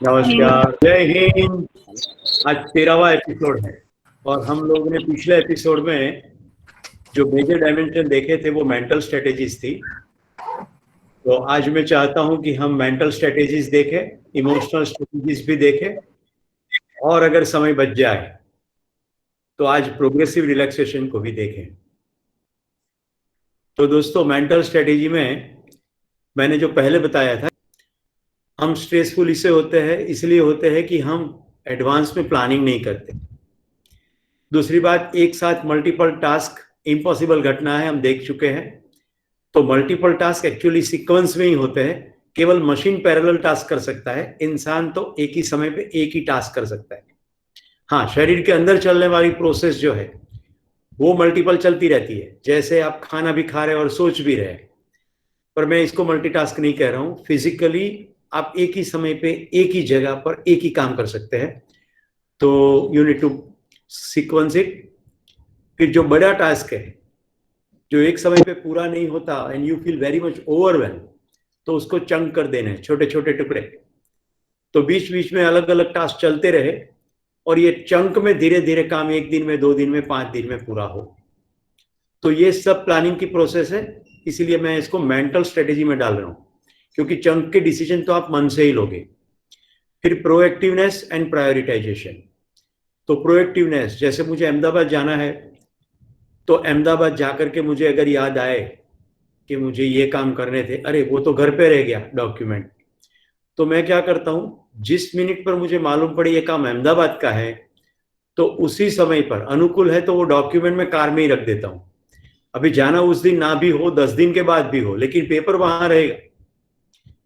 नमस्कार, जय हिंद। आज 13वां एपिसोड है और हम लोगों ने पिछले एपिसोड में जो मेजर डायमेंशन देखे थे वो मेंटल स्ट्रेटेजीज थी। तो आज मैं चाहता हूं कि हम मेंटल स्ट्रेटेजीज देखें, इमोशनल स्ट्रेटेजीज भी देखें और अगर समय बच जाए तो आज प्रोग्रेसिव रिलैक्सेशन को भी देखें। तो दोस्तों, मेंटल स्ट्रेटेजी में मैंने जो पहले बताया था, हम स्ट्रेसफुल इसलिए होते हैं कि हम एडवांस में प्लानिंग नहीं करते। दूसरी बात, एक साथ मल्टीपल टास्क इम्पॉसिबल घटना है, हम देख चुके हैं। तो मल्टीपल टास्क एक्चुअली सीक्वेंस में ही होते हैं। केवल मशीन पैरेलल टास्क कर सकता है, इंसान तो एक ही समय पे एक ही टास्क कर सकता है। हाँ, शरीर के अंदर चलने वाली प्रोसेस जो है वो मल्टीपल चलती रहती है, जैसे आप खाना भी खा रहे हैं और सोच भी रहे हैं। पर मैं इसको मल्टीटास्क नहीं कह रहा हूं। फिजिकली आप एक ही समय पे एक ही जगह पर एक ही काम कर सकते हैं। तो you need to sequence it. फिर जो बड़ा टास्क है जो एक समय पे पूरा नहीं होता and you feel very much overwhelm, तो उसको चंक कर देना है, छोटे छोटे टुकड़े। तो बीच बीच में अलग अलग टास्क चलते रहे और ये चंक में धीरे धीरे काम 1 दिन में, 2 दिन में, 5 दिन में पूरा हो। तो ये सब प्लानिंग की प्रोसेस है, इसीलिए मैं इसको मेंटल स्ट्रेटेजी में डाल रहा हूं, क्योंकि चंक के डिसीजन तो आप मन से ही लोगे। फिर प्रोएक्टिवनेस एंड प्रायोरिटाइजेशन। तो प्रोएक्टिवनेस, जैसे मुझे अहमदाबाद जाना है, तो अहमदाबाद जाकर के मुझे अगर याद आए कि मुझे ये काम करने थे, अरे वो तो घर पे रह गया डॉक्यूमेंट, तो मैं क्या करता हूं, जिस मिनट पर मुझे मालूम पड़े ये काम अहमदाबाद का है, तो उसी समय पर अनुकूल है तो वो डॉक्यूमेंट में कार में ही रख देता हूं। अभी जाना उस दिन ना भी हो, 10 दिन के बाद भी हो, लेकिन पेपर वहां रहेगा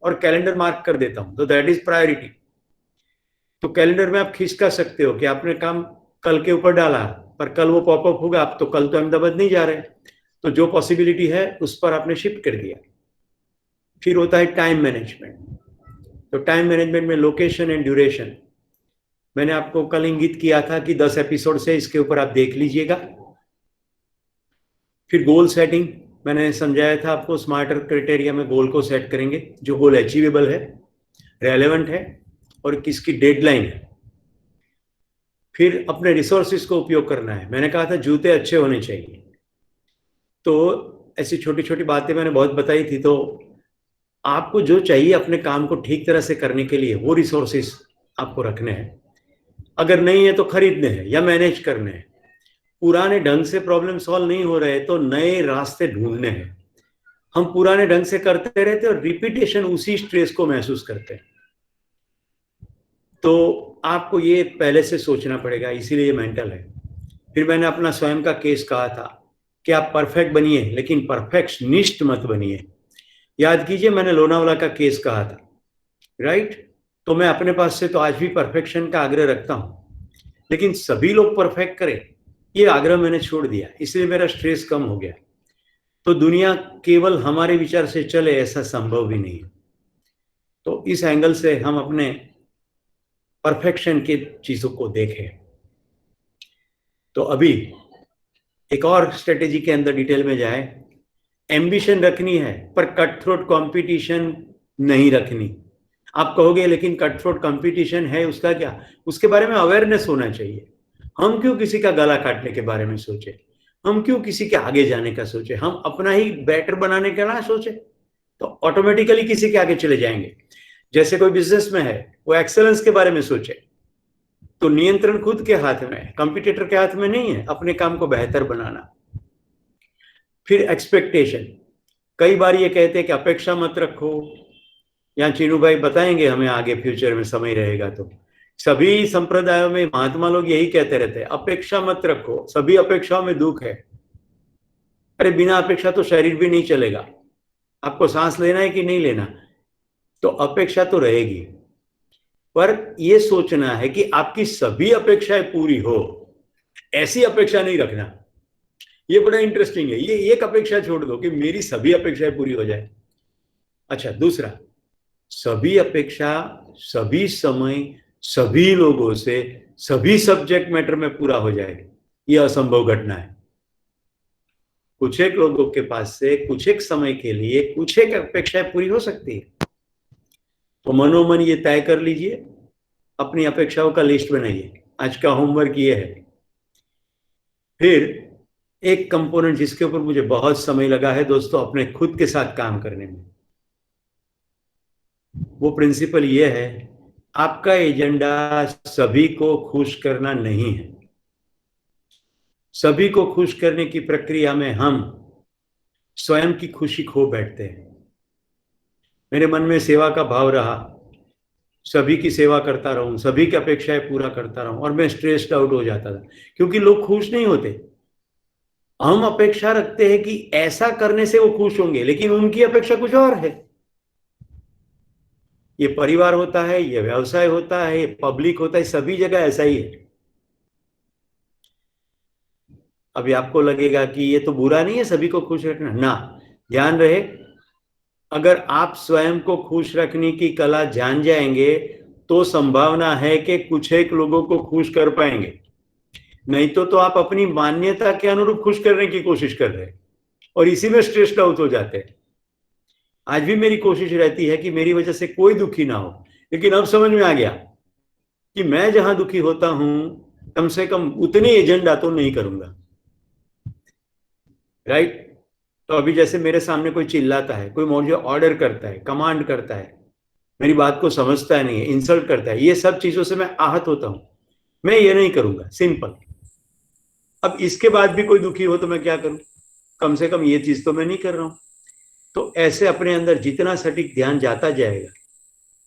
और कैलेंडर मार्क कर देता हूं। तो दैट इज प्रायोरिटी। तो कैलेंडर में आप खींच कर सकते हो कि आपने काम कल के ऊपर डाला, पर कल वो पॉपअप होगा, आप तो कल तो अहमदाबाद नहीं जा रहे, तो जो पॉसिबिलिटी है उस पर आपने शिफ्ट कर दिया। फिर होता है टाइम मैनेजमेंट। तो टाइम मैनेजमेंट में लोकेशन एंड ड्यूरेशन, मैंने आपको कल इंगित किया था कि 10 एपिसोड से इसके ऊपर आप देख लीजिएगा। फिर गोल सेटिंग, मैंने समझाया था आपको, स्मार्टर क्राइटेरिया में गोल को सेट करेंगे जो गोल अचीवेबल है, रेलेवेंट है और किसकी डेडलाइन है। फिर अपने रिसोर्सेज को उपयोग करना है। मैंने कहा था जूते अच्छे होने चाहिए, तो ऐसी छोटी छोटी बातें मैंने बहुत बताई थी। तो आपको जो चाहिए अपने काम को ठीक तरह से करने के लिए, वो रिसोर्सेज आपको रखने हैं। अगर नहीं है तो खरीदने हैं या मैनेज करने हैं। पुराने ढंग से प्रॉब्लम सॉल्व नहीं हो रहे तो नए रास्ते ढूंढने हैं। हम पुराने ढंग से करते रहते और रिपीटेशन उसी स्ट्रेस को महसूस करते हैं। तो आपको ये पहले से सोचना पड़ेगा, इसीलिए ये मेंटल है। फिर मैंने अपना स्वयं का केस कहा था कि आप परफेक्ट बनिए, लेकिन परफेक्शनिस्ट मत बनिए। याद कीजिए, मैंने लोनावाला का केस कहा था, राइट? तो मैं अपने पास से तो आज भी परफेक्शन का आग्रह रखता हूं, लेकिन सभी लोग परफेक्ट करें ये आग्रह मैंने छोड़ दिया, इसलिए मेरा स्ट्रेस कम हो गया। तो दुनिया केवल हमारे विचार से चले ऐसा संभव भी नहीं है। तो इस एंगल से हम अपने परफेक्शन की चीजों को देखें। तो अभी एक और स्ट्रेटेजी के अंदर डिटेल में जाए। एम्बिशन रखनी है पर कट थ्रोट कंपटीशन नहीं रखनी। आप कहोगे लेकिन कट थ्रोट कंपटीशन है, उसका क्या? उसके बारे में अवेयरनेस होना चाहिए। हम क्यों किसी का गला काटने के बारे में सोचे? हम क्यों किसी के आगे जाने का सोचे? हम अपना ही बेटर बनाने का ना सोचे तो ऑटोमेटिकली किसी के आगे चले जाएंगे। जैसे कोई बिजनेस में है, वो एक्सेलेंस के बारे में सोचे, तो नियंत्रण खुद के हाथ में है, कंपटीटर के हाथ में नहीं है अपने काम को बेहतर बनाना। फिर एक्सपेक्टेशन, कई बार ये कहते हैं कि अपेक्षा मत रखो, या चीनू भाई बताएंगे हमें आगे फ्यूचर में समय रहेगा तो। सभी संप्रदायों में महात्मा लोग यही कहते रहते हैं, अपेक्षा मत रखो, सभी अपेक्षाओं में दुख है। अरे बिना अपेक्षा तो शरीर भी नहीं चलेगा। आपको सांस लेना है कि नहीं लेना, तो अपेक्षा तो रहेगी, पर यह सोचना है कि आपकी सभी अपेक्षाएं पूरी हो, ऐसी अपेक्षा नहीं रखना। ये बड़ा इंटरेस्टिंग है। ये एक अपेक्षा छोड़ दो कि मेरी सभी अपेक्षाएं पूरी हो जाए। अच्छा, दूसरा, सभी अपेक्षा सभी समय सभी लोगों से सभी सब्जेक्ट मैटर में पूरा हो जाए, यह असंभव घटना है। कुछ एक लोगों के पास से कुछ एक समय के लिए कुछ एक अपेक्षाएं पूरी हो सकती है। तो मनोमन ये तय कर लीजिए अपनी अपेक्षाओं का लिस्ट बनाइए। आज का होमवर्क ये है। फिर एक कंपोनेंट जिसके ऊपर मुझे बहुत समय लगा है दोस्तों, अपने खुद के साथ काम करने में, वो प्रिंसिपल ये है, आपका एजेंडा सभी को खुश करना नहीं है। सभी को खुश करने की प्रक्रिया में हम स्वयं की खुशी खो बैठते हैं। मेरे मन में सेवा का भाव रहा, सभी की सेवा करता रहूं, सभी की अपेक्षाएं पूरा करता रहूं, और मैं स्ट्रेस्ड आउट हो जाता था क्योंकि लोग खुश नहीं होते। हम अपेक्षा रखते हैं कि ऐसा करने से वो खुश होंगे, लेकिन उनकी अपेक्षा कुछ और है। ये परिवार होता है, ये व्यवसाय होता है, ये पब्लिक होता है, सभी जगह ऐसा ही है। अभी आपको लगेगा कि ये तो बुरा नहीं है सभी को खुश रखना, ना, ध्यान रहे, अगर आप स्वयं को खुश रखने की कला जान जाएंगे तो संभावना है कि कुछ एक लोगों को खुश कर पाएंगे। नहीं तो आप अपनी मान्यता के अनुरूप खुश करने की कोशिश कर रहे हैं और इसी में स्ट्रेस्ड आउट हो जाते हैं। आज भी मेरी कोशिश रहती है कि मेरी वजह से कोई दुखी ना हो, लेकिन अब समझ में आ गया कि मैं जहां दुखी होता हूं कम से कम उतने एजेंडा तो नहीं करूंगा। राइट? तो अभी जैसे मेरे सामने कोई चिल्लाता है, कोई मुझे ऑर्डर करता है, कमांड करता है, मेरी बात को समझता नहीं है, इंसल्ट करता है, ये सब चीजों से मैं आहत होता हूं। मैं ये नहीं करूंगा, सिंपल। अब इसके बाद भी कोई दुखी हो तो मैं क्या करूं? कम से कम ये चीज तो मैं नहीं कर रहा हूं। तो ऐसे अपने अंदर जितना सटीक ध्यान जाता जाएगा,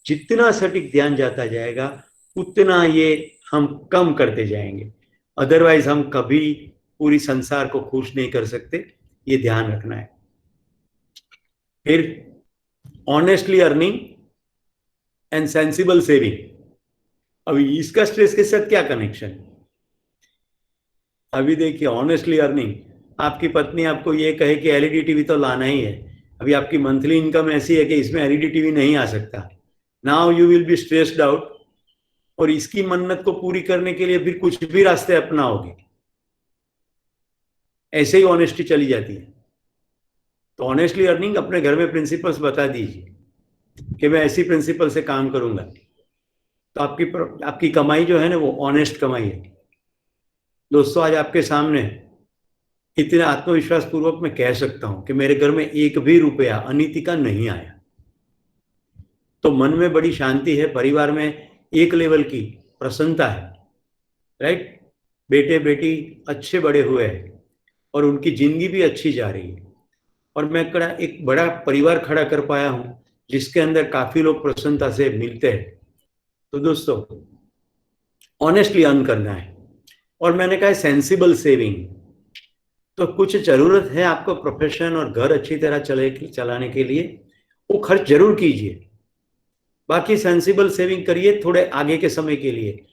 जितना सटीक ध्यान जाता जाएगा, उतना ये हम कम करते जाएंगे। अदरवाइज हम कभी पूरी संसार को खुश नहीं कर सकते, ये ध्यान रखना है। फिर honestly earning and sensible saving. अभी इसका स्ट्रेस के साथ क्या कनेक्शन? अभी देखिए, ऑनेस्टली अर्निंग, आपकी पत्नी आपको ये कहे कि एलईडी टीवी तो लाना ही है, अभी आपकी मंथली इनकम ऐसी है कि इसमें एलईडी टीवी नहीं आ सकता। Now you will be stressed out, और इसकी मन्नत को पूरी करने के लिए फिर कुछ भी रास्ते अपनाओगे। ऐसे ही ऑनेस्टी चली जाती है। तो ऑनेस्टली अर्निंग, अपने घर में प्रिंसिपल्स बता दीजिए कि मैं ऐसी प्रिंसिपल से काम करूंगा, तो आपकी कमाई जो है ना, वो ऑनेस्ट कमाई है। दोस्तों, आज आपके सामने इतने आत्मविश्वास पूर्वक मैं कह सकता हूं कि मेरे घर में एक भी रुपया अनीति का नहीं आया। तो मन में बड़ी शांति है, परिवार में एक लेवल की प्रसन्नता है। राइट? बेटे बेटी अच्छे बड़े हुए हैं और उनकी जिंदगी भी अच्छी जा रही है, और मैं एक बड़ा परिवार खड़ा कर पाया हूं जिसके अंदर काफी लोग प्रसन्नता से मिलते हैं। तो दोस्तों, ऑनेस्टली अर्न करना है। और मैंने कहा सेंसिबल सेविंग, तो कुछ जरूरत है आपको प्रोफेशन और घर अच्छी तरह चलाने के लिए, वो खर्च जरूर कीजिए। बाकी सेंसिबल सेविंग करिए थोड़े आगे के समय के लिए।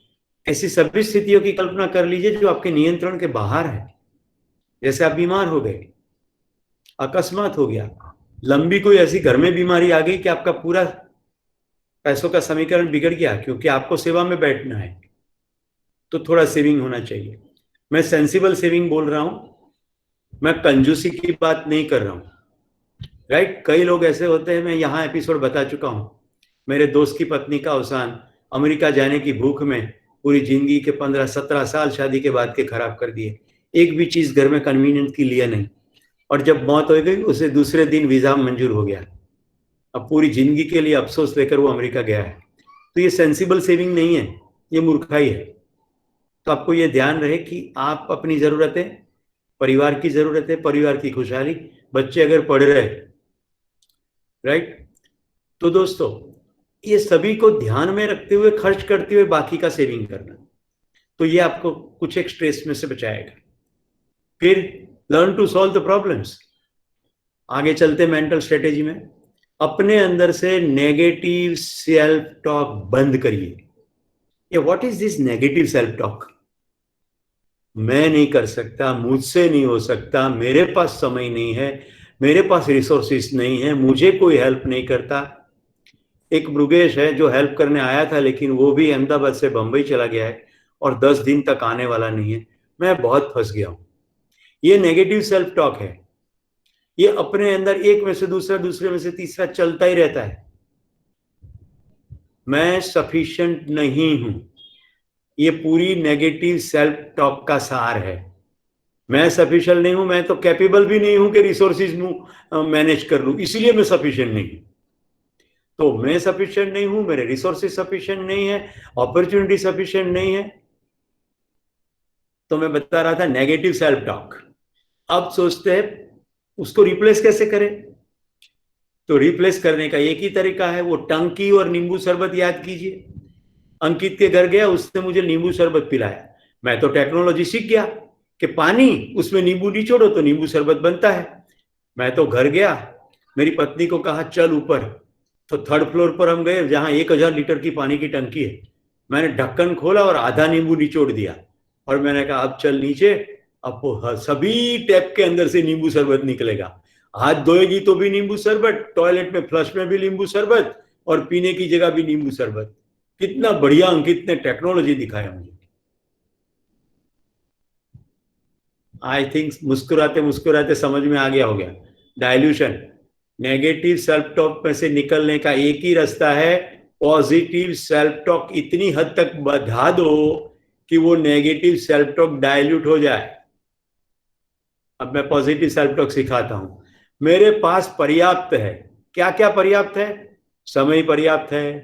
ऐसी सभी स्थितियों की कल्पना कर लीजिए जो आपके नियंत्रण के बाहर है। जैसे आप बीमार हो गए, अकस्मात हो गया, लंबी कोई ऐसी घर में बीमारी आ गई कि आपका पूरा पैसों का समीकरण बिगड़ गया क्योंकि आपको सेवा में बैठना है, तो थोड़ा सेविंग होना चाहिए। मैं सेंसिबल सेविंग बोल रहा हूं, मैं कंजूसी की बात नहीं कर रहा हूं। राइट? कई लोग ऐसे होते हैं, मैं यहां एपिसोड बता चुका हूं, मेरे दोस्त की पत्नी का अवसान अमेरिका जाने की भूख में पूरी जिंदगी के 15-17 साल शादी के बाद के खराब कर दिए। एक भी चीज घर में कन्वीनियंट की लिए नहीं, और जब मौत हो गई उसे दूसरे दिन वीजा मंजूर हो गया। अब पूरी जिंदगी के लिए अफसोस लेकर वो अमेरिका गया है। तो ये सेंसिबल सेविंग नहीं है, ये मूर्खाई है। तो आपको ये ध्यान रहे कि आप अपनी जरूरतें, परिवार की जरूरतें, परिवार की खुशहाली, बच्चे अगर पढ़ रहे, राइट, तो दोस्तों ये सभी को ध्यान में रखते हुए खर्च करते हुए बाकी का सेविंग करना, तो ये आपको कुछ एक स्ट्रेस में से बचाएगा। फिर learn to solve the problems. आगे चलते मेंटल स्ट्रेटेजी में, अपने अंदर से नेगेटिव सेल्फ टॉक बंद करिए। ये what is this negative self talk? मैं नहीं कर सकता, मुझसे नहीं हो सकता, मेरे पास समय नहीं है, मेरे पास रिसोर्सेस नहीं है, मुझे कोई हेल्प नहीं करता। एक मृगेश है जो हेल्प करने आया था, लेकिन वो भी अहमदाबाद से बंबई चला गया है और 10 दिन तक आने वाला नहीं है। मैं बहुत फंस गया हूं। ये नेगेटिव सेल्फ टॉक है। ये अपने अंदर एक में से दूसरा, दूसरे में से तीसरा चलता ही रहता है। मैं सफिशिएंट नहीं हूं। ये पूरी नेगेटिव सेल्फ टॉक का सार है। मैं सफिशिएंट नहीं हूं, मैं तो कैपेबल भी नहीं हूं कि रिसोर्सिस मैनेज कर लूं, इसलिए मैं सफिशिएंट नहीं हूं। तो मैं सफिशिएंट नहीं हूं, मेरे रिसोर्सेज सफिशिएंट नहीं है, अपॉर्चुनिटी सफिशिएंट नहीं है। तो मैं बता रहा था नेगेटिव सेल्फ टॉक। अब सोचते हैं उसको रिप्लेस कैसे करें। तो रिप्लेस करने का एक ही तरीका है, वो टंकी और नींबू शरबत याद कीजिए। अंकित के घर गया, उसने मुझे नींबू शरबत पिलाया। मैं तो टेक्नोलॉजी सीख गया कि पानी उसमें नींबू निचोड़ो तो नींबू शरबत बनता है। मैं तो घर गया, मेरी पत्नी को कहा चल ऊपर, तो थर्ड फ्लोर पर हम गए जहां 1000 लीटर की पानी की टंकी है। मैंने ढक्कन खोला और आधा नींबू निचोड़ दिया और मैंने कहा अब चल नीचे, अब सभी टैप के अंदर से नींबू शरबत निकलेगा। हाथ धोएगी तो भी नींबू शरबत, टॉयलेट में फ्लश में भी नींबू शरबत, और पीने की जगह भी नींबू शरबत। कितना बढ़िया अंकित ने टेक्नोलॉजी दिखाया मुझे। आई थिंक मुस्कुराते मुस्कुराते समझ में आ गया होगा। डायल्यूशन, नेगेटिव सेल्फ टॉक में से निकलने का एक ही रास्ता है, पॉजिटिव सेल्फ टॉक इतनी हद तक बढ़ा दो कि वो नेगेटिव सेल्फ टॉक डायल्यूट हो जाए। अब मैं पॉजिटिव सेल्फ टॉक सिखाता हूं। मेरे पास पर्याप्त है। क्या क्या पर्याप्त है? समय पर्याप्त है,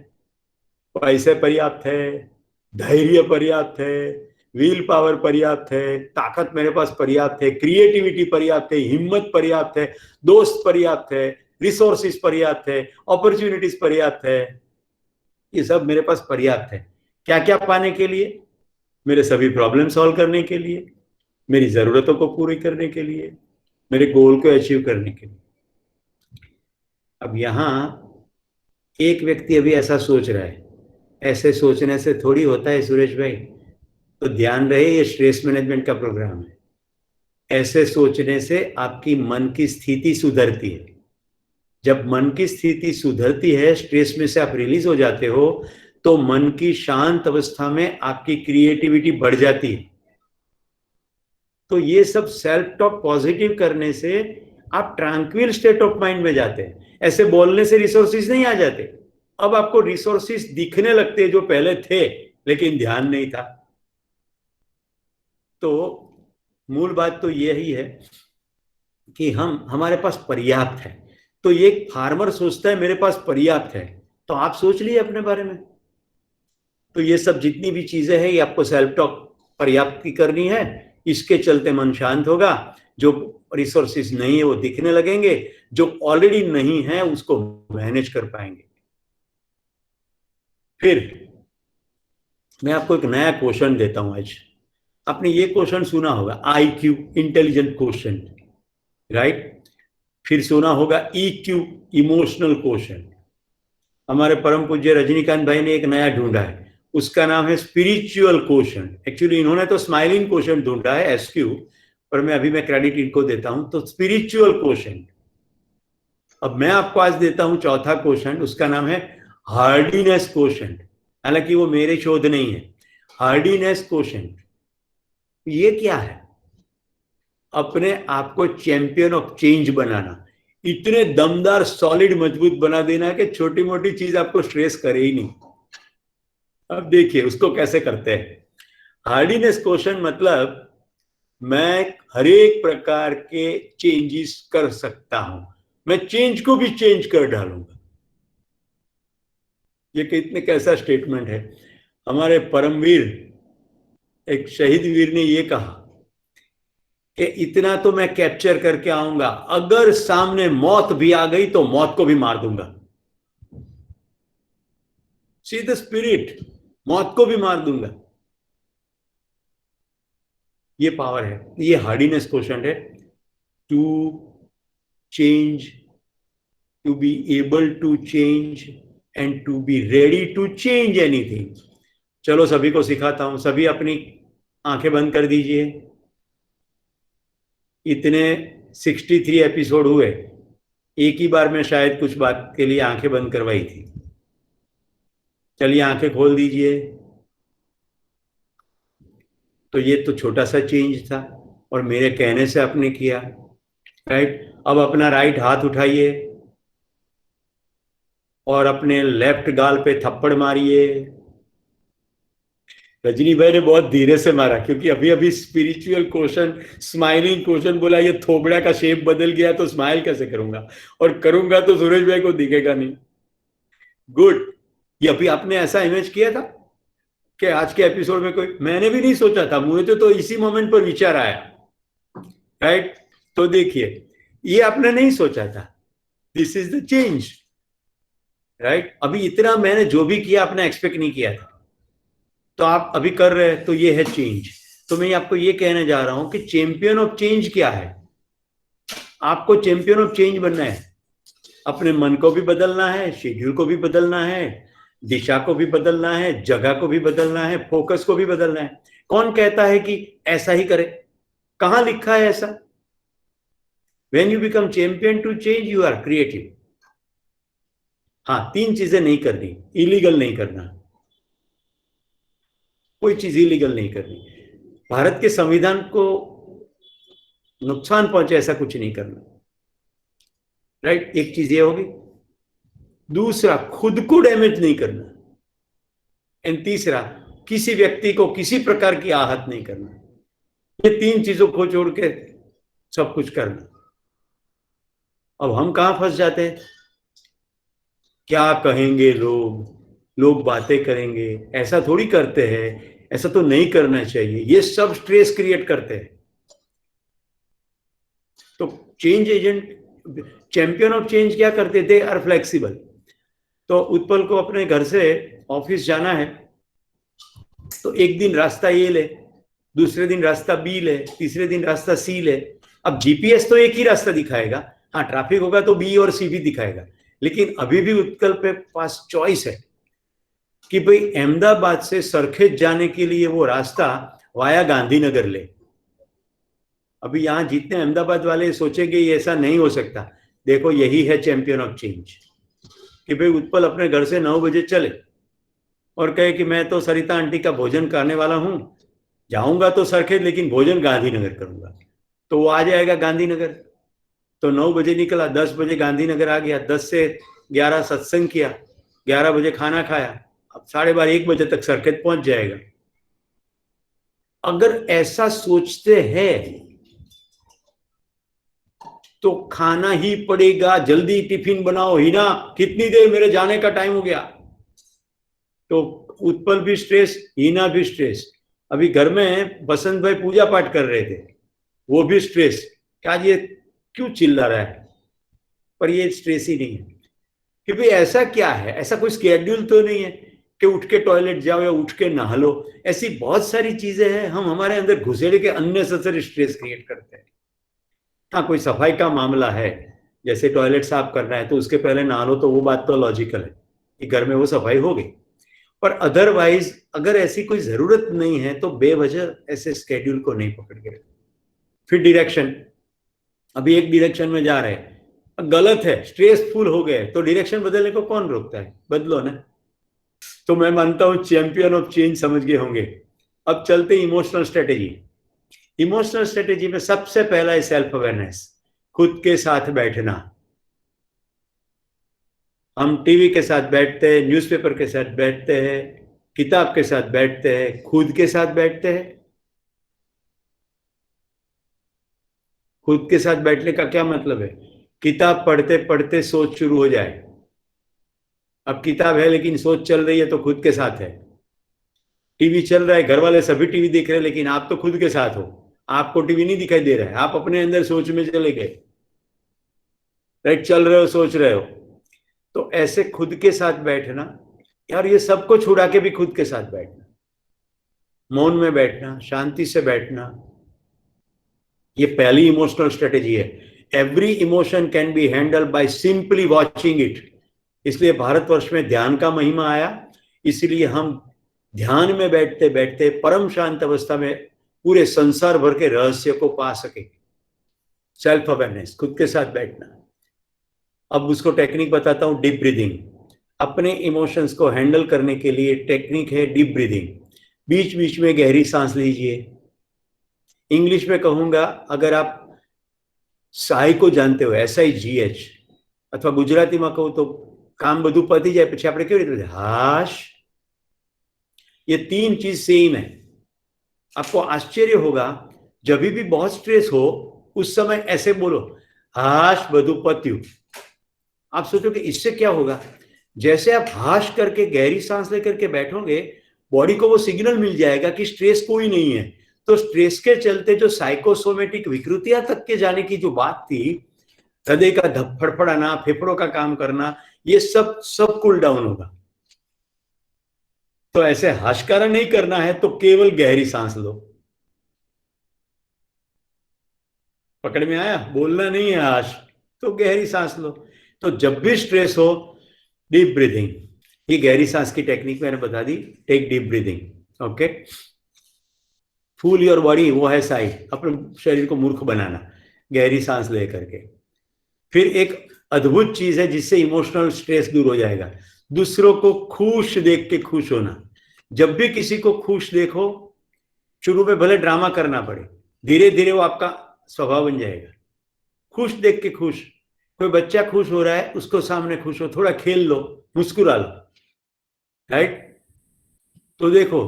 पैसे पर्याप्त है, धैर्य पर्याप्त है, व्हील पावर पर्याप्त है, ताकत मेरे पास पर्याप्त है, क्रिएटिविटी पर्याप्त है, हिम्मत पर्याप्त है, दोस्त पर्याप्त है, रिसोर्सेज पर्याप्त है, अपॉर्चुनिटीज पर्याप्त है। ये सब मेरे पास पर्याप्त है। क्या क्या पाने के लिए? मेरे सभी प्रॉब्लम सॉल्व करने के लिए, मेरी जरूरतों को पूरी करने के लिए, मेरे गोल को अचीव करने के लिए। अब यहां एक व्यक्ति अभी ऐसा सोच रहा है, ऐसे सोचने से थोड़ी होता है सुरेश भाई। तो ध्यान रहे, ये स्ट्रेस मैनेजमेंट का प्रोग्राम है। ऐसे सोचने से आपकी मन की स्थिति सुधरती है। जब मन की स्थिति सुधरती है, स्ट्रेस में से आप रिलीज हो जाते हो, तो मन की शांत अवस्था में आपकी क्रिएटिविटी बढ़ जाती है। तो ये सब सेल्फ टॉक पॉजिटिव करने से आप ट्रांक्विल स्टेट ऑफ माइंड में जाते हैं। ऐसे बोलने से रिसोर्सेज नहीं आ जाते। अब आपको रिसोर्सेज दिखने लगते हैं जो पहले थे लेकिन ध्यान नहीं था। तो मूल बात तो यही है कि हमारे पास पर्याप्त है। तो ये फार्मर सोचता है मेरे पास पर्याप्त है, तो आप सोच लिए अपने बारे में। तो ये सब जितनी भी चीजें हैं, ये आपको सेल्फ टॉक पर्याप्त की करनी है। इसके चलते मन शांत होगा, जो रिसोर्सेज नहीं है वो दिखने लगेंगे, जो ऑलरेडी नहीं है उसको मैनेज कर पाएंगे। फिर मैं आपको एक नया क्वेश्चन देता हूं आज। आपने ये क्वेश्चन सुना होगा, IQ, इंटेलिजेंट क्वेश्चन, राइट? फिर सुना होगा EQ, इमोशनल क्वेश्चन। हमारे परम पूज्य रजनीकांत भाई ने एक नया ढूंढा है, उसका नाम है स्पिरिचुअल क्वेश्चन। एक्चुअली इन्होंने तो स्माइलिंग क्वेश्चन ढूंढा है, SQ, पर मैं क्रेडिट इनको देता हूं। तो स्पिरिचुअल क्वेश्चन। अब मैं आपको आज देता हूं चौथा क्वेश्चन, उसका नाम है हार्डीनेस क्वेश्चन। हालांकि वो मेरे शोध नहीं है। हार्डीनेस क्वेश्चन ये क्या है? अपने आप को चैंपियन ऑफ चेंज बनाना, इतने दमदार सॉलिड मजबूत बना देना कि छोटी मोटी चीज आपको स्ट्रेस करे ही नहीं। अब देखिए उसको कैसे करते हैं। हार्डीनेस क्वेश्चन मतलब मैं हर एक प्रकार के चेंजेस कर सकता हूं, मैं चेंज को भी चेंज कर डालूंगा। ये कितने कैसा स्टेटमेंट है। हमारे परमवीर, एक शहीद वीर ने ये कहा कि इतना तो मैं कैप्चर करके आऊंगा, अगर सामने मौत भी आ गई तो मौत को भी मार दूंगा। सी द स्पिरिट, मौत को भी मार दूंगा। ये पावर है, ये हार्डीनेस क्वेश्चन है। To change, to be able to change and to be ready to change anything. चलो सभी को सिखाता हूं, सभी अपनी आंखें बंद कर दीजिए। इतने 63 एपिसोड हुए, एक ही बार में शायद कुछ बात के लिए आंखें बंद करवाई थी। चलिए आंखें खोल दीजिए। तो ये तो छोटा सा चेंज था और मेरे कहने से आपने किया, राइट? अब अपना राइट हाथ उठाइए और अपने लेफ्ट गाल पे थप्पड़ मारिए। रजनी भाई ने बहुत धीरे से मारा क्योंकि अभी अभी स्पिरिचुअल क्वेश्चन, स्माइलिंग क्वेश्चन बोला, ये थोबड़ा का शेप बदल गया तो स्माइल कैसे करूंगा, और करूंगा तो सूरज भाई को दिखेगा नहीं। गुड। ये अभी आपने ऐसा इमेज किया था कि आज के एपिसोड में कोई, मैंने भी नहीं सोचा था, मुझे तो इसी मोमेंट पर विचार आया, राइट। तो देखिए, ये आपने नहीं सोचा था, this is the change, right. अभी इतना मैंने जो भी किया आपने एक्सपेक्ट नहीं किया था, तो आप अभी कर रहे हैं, तो ये है चेंज। तो मैं आपको ये कहने जा रहा हूं कि चैंपियन ऑफ चेंज क्या है। आपको चैंपियन ऑफ चेंज बनना है, अपने मन को भी बदलना है, शेड्यूल को भी बदलना है, दिशा को भी बदलना है, जगह को भी बदलना है, फोकस को भी बदलना है। कौन कहता है कि ऐसा ही करे, कहां लिखा है ऐसा? When you become champion to change you are creative. हाँ, 3 चीजें नहीं करनी, इलीगल नहीं करना, कोई चीज इलीगल नहीं करनी, भारत के संविधान को नुकसान पहुंचे ऐसा कुछ नहीं करना, राइट। एक चीज ये होगी। दूसरा, खुद को डैमेज नहीं करना। एंड तीसरा, किसी व्यक्ति को किसी प्रकार की आहत नहीं करना। ये 3 चीजों को छोड़ के सब कुछ करना। अब हम कहां फंस जाते हैं? क्या कहेंगे लोग, लोग बातें करेंगे, ऐसा थोड़ी करते हैं, ऐसा तो नहीं करना चाहिए, ये सब स्ट्रेस क्रिएट करते हैं। तो change agent, champion of change क्या करते थे? Are flexible. तो उत्पल को अपने घर से ऑफिस जाना है, तो एक दिन रास्ता ए ले, दूसरे दिन रास्ता बी ले, तीसरे दिन रास्ता सी ले। अब जीपीएस तो एक ही रास्ता दिखाएगा, हाँ ट्रैफिक होगा तो बी और सी भी दिखाएगा, लेकिन अभी भी उत्कल पे पास चॉइस है कि भाई अहमदाबाद से सरखेज जाने के लिए वो रास्ता वाया गांधीनगर ले। अभी यहां जितने अहमदाबाद वाले सोचेंगे ये ऐसा नहीं हो सकता, देखो यही है चैंपियन ऑफ चेंज, कि भाई उत्पल अपने घर से 9 बजे चले और कहे कि मैं तो सरिता आंटी का भोजन करने वाला हूं, जाऊंगा तो सरखेज लेकिन भोजन गांधीनगर करूंगा, तो वो आ जाएगा गांधीनगर। तो 9 बजे निकला, 10 बजे गांधीनगर आ गया, 10 से 11 सत्संग किया, 11 बजे खाना खाया, अब 12:30 1 बजे तक सरखेज पहुंच जाएगा। अगर ऐसा सोचते हैं तो खाना ही पड़ेगा, जल्दी टिफिन बनाओ, हिना कितनी देर, मेरे जाने का टाइम हो गया। तो उत्पल भी स्ट्रेस, हिना भी स्ट्रेस। अभी घर में बसंत भाई पूजा पाठ कर रहे थे, वो भी स्ट्रेस, क्या ये क्यों चिल्ला रहा है, पर ये स्ट्रेस ही नहीं है कि भाई ऐसा क्या है, ऐसा कोई स्केड्यूल तो नहीं है कि उठ के टॉयलेट जाओ या उठ के नहा लो। ऐसी बहुत सारी चीजें हैं, हम हमारे अंदर घुसेड़ के अननेसेसरी स्ट्रेस क्रिएट करते हैं। हाँ, कोई सफाई का मामला है, जैसे टॉयलेट साफ करना है तो उसके पहले नहा लो, तो वो बात तो लॉजिकल है कि घर में वो सफाई हो गई, पर अदरवाइज अगर ऐसी कोई जरूरत नहीं है तो बेवजह ऐसे स्केड्यूल को नहीं पकड़ के। फिर डायरेक्शन, अभी एक डायरेक्शन में जा रहे हैं, गलत है, स्ट्रेसफुल हो गए, तो डायरेक्शन बदलने को कौन रोकता है? बदलो ना। तो मैं मानता हूं चैंपियन ऑफ चेंज समझ गए होंगे। अब चलते इमोशनल स्ट्रेटेजी। इमोशनल स्ट्रेटेजी में सबसे पहला है सेल्फ अवेयरनेस, खुद के साथ बैठना। हम टीवी के साथ बैठते हैं, न्यूज़पेपर के साथ बैठते हैं, किताब के साथ बैठते हैं, खुद के साथ बैठते हैं। खुद के साथ बैठने का क्या मतलब है? किताब पढ़ते पढ़ते सोच शुरू हो जाए, अब किताब है लेकिन सोच चल रही है तो खुद के साथ है। टीवी चल रहा है, घर वाले सभी टीवी देख रहे हैं, लेकिन आप तो खुद के साथ हो, आपको टीवी नहीं दिखाई दे रहा है, आप अपने अंदर सोच में चले गए, राइट, चल रहे हो, सोच रहे हो। तो ऐसे खुद के साथ बैठना, यार ये सबको छुड़ा के भी खुद के साथ बैठना, मौन में बैठना, शांति से बैठना, ये पहली इमोशनल स्ट्रेटेजी है। Every emotion can be handle by simply watching it. इसलिए भारतवर्ष में ध्यान का महिमा आया, इसलिए हम ध्यान में बैठते बैठते परम शांत अवस्था में पूरे संसार भर के रहस्य को पा सके। सेल्फ अवेयरनेस, खुद के साथ बैठना। अब उसको टेक्निक बताता हूं, डीप ब्रीदिंग। अपने इमोशंस को हैंडल करने के लिए टेक्निक है डीप ब्रीदिंग। बीच बीच में गहरी सांस लीजिए। इंग्लिश में कहूंगा, अगर आप साई को जानते हो, SIGH, अथवा गुजराती में कहूं तो કામ બધું પતી જાય પછી આપણે કેવી રીતે હાશ, ये 3 चीज सेम है। आपको आश्चर्य होगा, जब भी बहुत स्ट्रेस हो उस समय ऐसे बोलो, हाश बधु पत्यु। आप सोचो कि इससे क्या होगा, जैसे आप हाश करके गहरी सांस लेकर के बैठोगे, बॉडी को वो सिग्नल मिल जाएगा कि स्ट्रेस कोई नहीं है। तो स्ट्रेस के चलते जो साइकोसोमेटिक विकृतियां तक के जाने की जो बात थी, हृदय का फड़फड़ाना, फेफड़ों का काम करना, ये सब कूल डाउन होगा। तो ऐसे हाशकारा नहीं करना है तो केवल गहरी सांस लो। पकड़ में आया? बोलना नहीं है हाश, तो गहरी सांस लो। तो जब भी स्ट्रेस हो, डीप ब्रीदिंग, ये गहरी सांस की टेक्निक मैंने बता दी। Take deep breathing, okay. Full your body, वो है साइड, अपने शरीर को मूर्ख बनाना गहरी सांस ले करके। फिर एक अद्भुत चीज है जिससे इमोशनल स्ट्रेस दूर हो जाएगा, दूसरों को खुश देख के खुश होना। जब भी किसी को खुश देखो, शुरू में भले ड्रामा करना पड़े, धीरे धीरे वो आपका स्वभाव बन जाएगा। खुश देख के खुश, कोई बच्चा खुश हो रहा है, उसको सामने खुश हो, थोड़ा खेल लो, मुस्कुरा लो, राइट। तो देखो,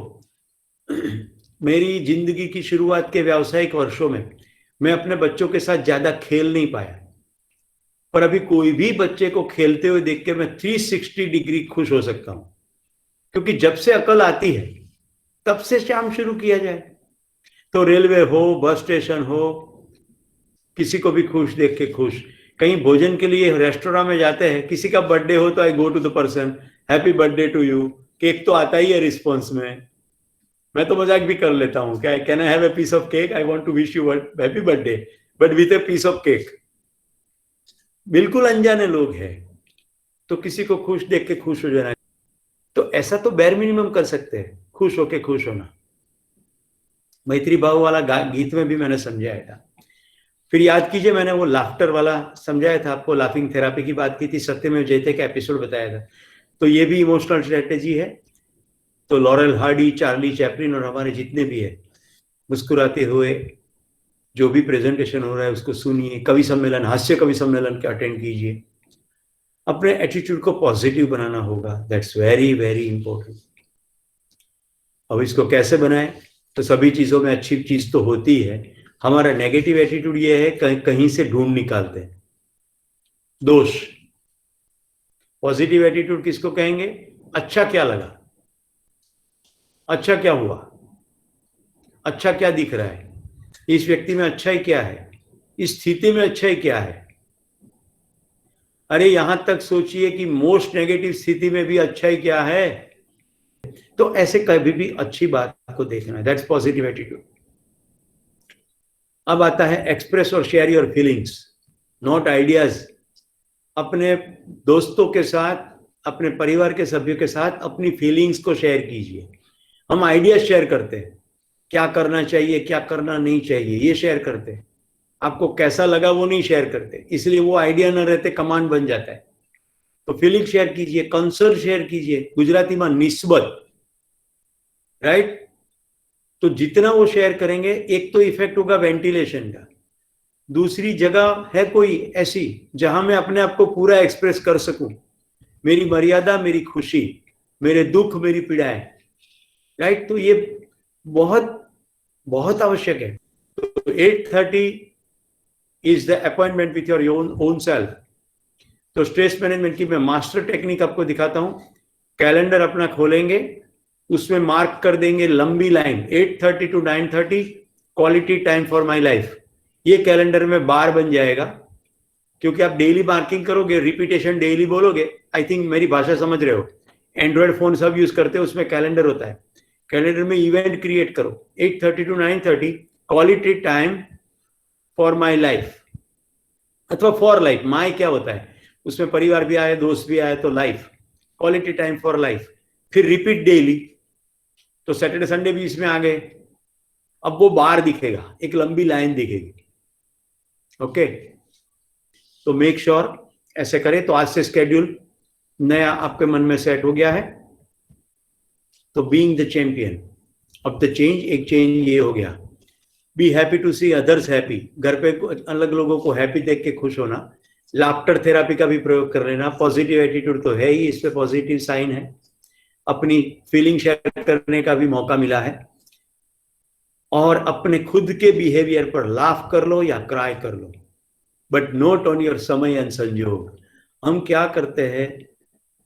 मेरी जिंदगी की शुरुआत के व्यावसायिक वर्षों में मैं अपने बच्चों के साथ ज्यादा खेल नहीं पाया, पर अभी कोई भी बच्चे को खेलते हुए देख के मैं 360 डिग्री खुश हो सकता हूं, क्योंकि जब से अकल आती है तब से काम शुरू किया जाए। तो रेलवे हो, बस स्टेशन हो, किसी को भी खुश देख के खुश। कहीं भोजन के लिए रेस्टोरेंट में जाते हैं, किसी का बर्थडे हो तो I go to the person, happy birthday to you. Cake तो आता ही है रिस्पॉन्स में, मैं तो मजाक भी कर लेता हूँ, क्या can I have a piece of cake, I want to wish you happy birthday but with a piece of cake. बिल्कुल अनजाने लोग हैं, तो किसी को खुश देख के खुश हो जाना। तो ऐसा तो बेर मिनिमम कर सकते हैं, खुश होके खुश होना। मैत्री भाव वाला गीत में भी मैंने समझाया था। फिर याद कीजिए, मैंने वो लाफ्टर वाला समझाया था आपको, लाफिंग थेरापी की बात की थी, सत्यमेव जयते का एपिसोड बताया था। तो ये भी इमोशनल स्ट्रेटेजी है। तो लॉरेल हार्डी, चार्ली चैपलिन और हमारे जितने भी है, मुस्कुराते हुए जो भी प्रेजेंटेशन हो रहा है उसको सुनिए। कवि सम्मेलन, हास्य कवि सम्मेलन के अटेंड कीजिए। अपने एटीट्यूड को पॉजिटिव बनाना होगा, दैट्स वेरी वेरी इंपॉर्टेंट। अब इसको कैसे बनाएं? तो सभी चीजों में अच्छी चीज तो होती है, हमारा नेगेटिव एटीट्यूड ये है कहीं से ढूंढ निकालते हैं दोष। पॉजिटिव एटीट्यूड किसको कहेंगे? अच्छा क्या लगा, अच्छा क्या हुआ, अच्छा क्या दिख रहा है, इस व्यक्ति में अच्छाई क्या है, इस स्थिति में अच्छाई क्या है। अरे यहां तक सोचिए कि मोस्ट नेगेटिव स्थिति में भी अच्छाई क्या है। तो ऐसे कभी भी अच्छी बात को देखना है, दैट्स पॉजिटिव एटीट्यूड। अब आता है एक्सप्रेस और share your feelings, not ideas. अपने दोस्तों के साथ, अपने परिवार के सभ्यों के साथ अपनी फीलिंग्स को शेयर कीजिए। हम आइडियाज शेयर करते हैं, क्या करना चाहिए, क्या करना नहीं चाहिए, ये शेयर करते हैं। आपको कैसा लगा वो नहीं शेयर करते, इसलिए वो आइडिया ना रहते कमांड बन जाता है। तो फीलिंग शेयर कीजिए, कंसर्न शेयर कीजिए, गुजराती में निस्बत, राइट। तो जितना वो शेयर करेंगे, एक तो इफेक्ट होगा वेंटिलेशन का, दूसरी जगह है कोई ऐसी जहां मैं अपने आप को पूरा एक्सप्रेस कर सकूं, मेरी मर्यादा, मेरी खुशी, मेरे दुख, मेरी पीड़ाएं, राइट। तो ये बहुत बहुत आवश्यक है। तो 8:30 is the appointment with your own self. तो स्ट्रेस मैनेजमेंट की मैं मास्टर टेक्निक आपको दिखाता हूं। कैलेंडर अपना खोलेंगे, उसमें मार्क कर देंगे लंबी line, 8:30 to 9:30 quality time for my life. ये कैलेंडर में बार बन जाएगा, क्योंकि आप डेली मार्किंग करोगे, रिपीटेशन डेली बोलोगे। आई थिंक मेरी भाषा समझ रहे हो। एंड्रॉयड फोन सब यूज करते हैं, उसमें कैलेंडर होता है। कैलेंडर में इवेंट क्रिएट करो, 8:30 to 9:30 quality time for my life, अथवा फॉर लाइफ। माई क्या होता है, उसमें परिवार भी आए, दोस्त भी आए, तो life, quality time for life. फिर रिपीट डेली, तो सैटरडे संडे भी इसमें आ गए। अब वो बार दिखेगा, एक लंबी लाइन दिखेगी, ओके। तो मेक श्योर ऐसे करें। तो आज से शेड्यूल नया आपके मन में सेट हो गया है। तो being the champion of the change, एक चेंज ये हो गया, be happy to see others happy. घर पे अलग लोगों को हैप्पी देख के खुश होना, लाफ्टर थेरापी का भी प्रयोग कर लेना। पॉजिटिव एटीट्यूड तो है ही, इस पे पॉजिटिव साइन है। अपनी फीलिंग शेयर करने का भी मौका मिला है। और अपने खुद के बिहेवियर पर लाफ कर लो या क्राई कर लो, बट नोट ऑन योर समय एंड संजोग। हम क्या करते हैं,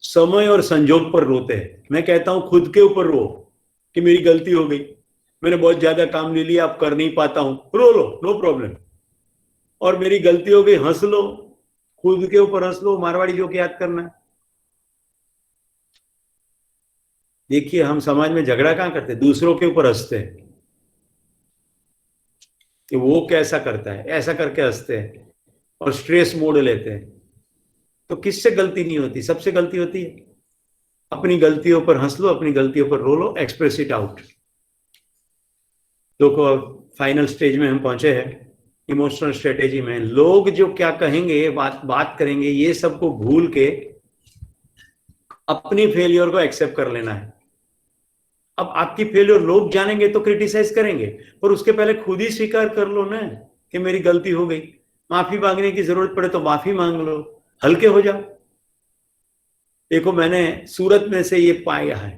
समय और संजोग पर रोते हैं। मैं कहता हूं खुद के ऊपर रो कि मेरी गलती हो गई, मैंने बहुत ज्यादा काम ले लिया, अब कर नहीं पाता हूं, रो लो, नो प्रॉब्लम। और मेरी गलती हो गई, हंस लो, खुद के ऊपर हंस लो, मारवाड़ी जोक याद करना। देखिए हम समाज में झगड़ा कहां करते, दूसरों के ऊपर हंसते हैं कि वो कैसा करता है, ऐसा करके हंसते हैं और स्ट्रेस मोड लेते हैं। तो किससे गलती नहीं होती, सबसे गलती होती है। अपनी गलतियों पर हंस लो, अपनी गलतियों पर रो लो, एक्सप्रेस इट आउट। देखो अब फाइनल स्टेज में हम पहुंचे हैं इमोशनल स्ट्रेटेजी में। लोग जो क्या कहेंगे, बात करेंगे, ये सबको भूल के अपनी फेलियर को एक्सेप्ट कर लेना है। अब आपकी फेलियर लोग जानेंगे तो क्रिटिसाइज करेंगे, पर उसके पहले खुद ही स्वीकार कर लो ना कि मेरी गलती हो गई। माफी मांगने की जरूरत पड़े तो माफी मांग लो, हल्के हो जाओ। देखो मैंने सूरत में से ये पाया है,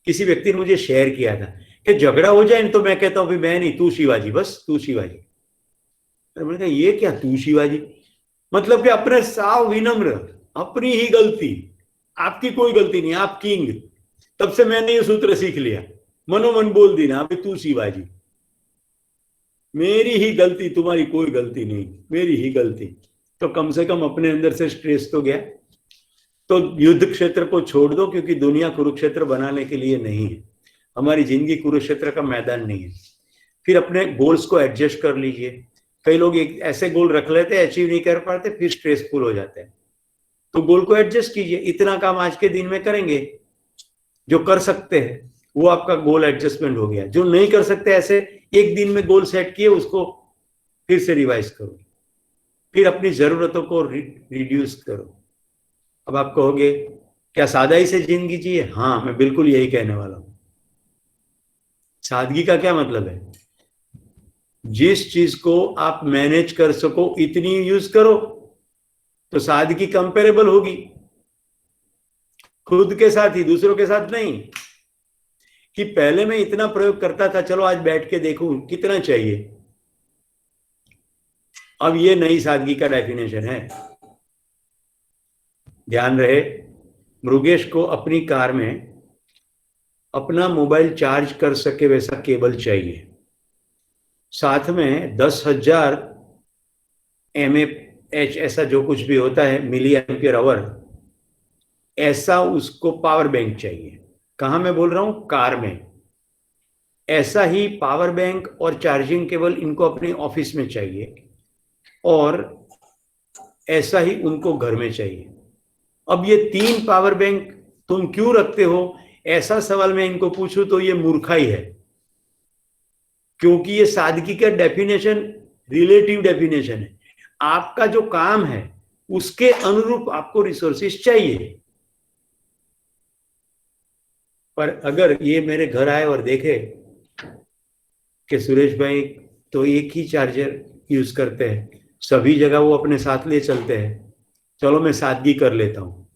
किसी व्यक्ति ने मुझे शेयर किया था कि झगड़ा हो जाए तो मैं कहता हूं मैं नहीं, तू शिवाजी, बस तू शिवाजी। मैंने कहा ये क्या तू शिवाजी, मतलब कि अपने साव विनम्र, अपनी ही गलती, आपकी कोई गलती नहीं, आप किंग। तब से मैंने ये सूत्र सीख लिया, मनोमन बोल दी ना अभी तू शिवाजी, मेरी ही गलती, तुम्हारी कोई गलती नहीं, मेरी ही गलती। तो कम से कम अपने अंदर से स्ट्रेस तो गया। तो युद्ध क्षेत्र को छोड़ दो, क्योंकि दुनिया कुरुक्षेत्र बनाने के लिए नहीं है, हमारी जिंदगी कुरुक्षेत्र का मैदान नहीं है। फिर अपने गोल्स को एडजस्ट कर लीजिए। कई लोग एक ऐसे गोल रख लेते हैं, अचीव नहीं कर पाते, फिर स्ट्रेसफुल हो जाते हैं। तो गोल को एडजस्ट कीजिए, इतना काम आज के दिन में करेंगे, जो कर सकते हैं वो आपका गोल एडजस्टमेंट हो गया। जो नहीं कर सकते, ऐसे एक दिन में गोल सेट किए, उसको फिर से रिवाइज करो, फिर अपनी जरूरतों को रिड्यूस करो। अब आप कहोगे क्या सादाई से जिंदगी जिए, हाँ मैं बिल्कुल यही कहने वाला हूं। सादगी का क्या मतलब है, जिस चीज को आप मैनेज कर सको इतनी यूज करो, तो सादगी कंपेरेबल होगी, खुद के साथ ही, दूसरों के साथ नहीं। कि पहले मैं इतना प्रयोग करता था, चलो आज बैठ के देखूं कितना चाहिए। अब ये नई सादगी का डेफिनेशन है। ध्यान रहे, मृगेश को अपनी कार में अपना मोबाइल चार्ज कर सके वैसा केबल चाहिए, साथ में 10,000 mAh ऐसा जो कुछ भी होता है, मिली एम्पियर आवर, ऐसा उसको पावर बैंक चाहिए। कहां मैं बोल रहा हूं, कार में। ऐसा ही पावर बैंक और चार्जिंग केबल इनको अपने ऑफिस में चाहिए, और ऐसा ही उनको घर में चाहिए। अब ये 3 पावर बैंक तुम क्यों रखते हो, ऐसा सवाल मैं इनको पूछूं तो ये मूर्खाई है, क्योंकि ये सादगी का डेफिनेशन रिलेटिव डेफिनेशन है। आपका जो काम है उसके अनुरूप आपको रिसोर्सेस चाहिए। पर अगर ये मेरे घर आए और देखे कि सुरेश भाई तो एक ही चार्जर यूज करते हैं, सभी जगह वो अपने साथ ले चलते हैं, चलो मैं सादगी कर लेता हूँ,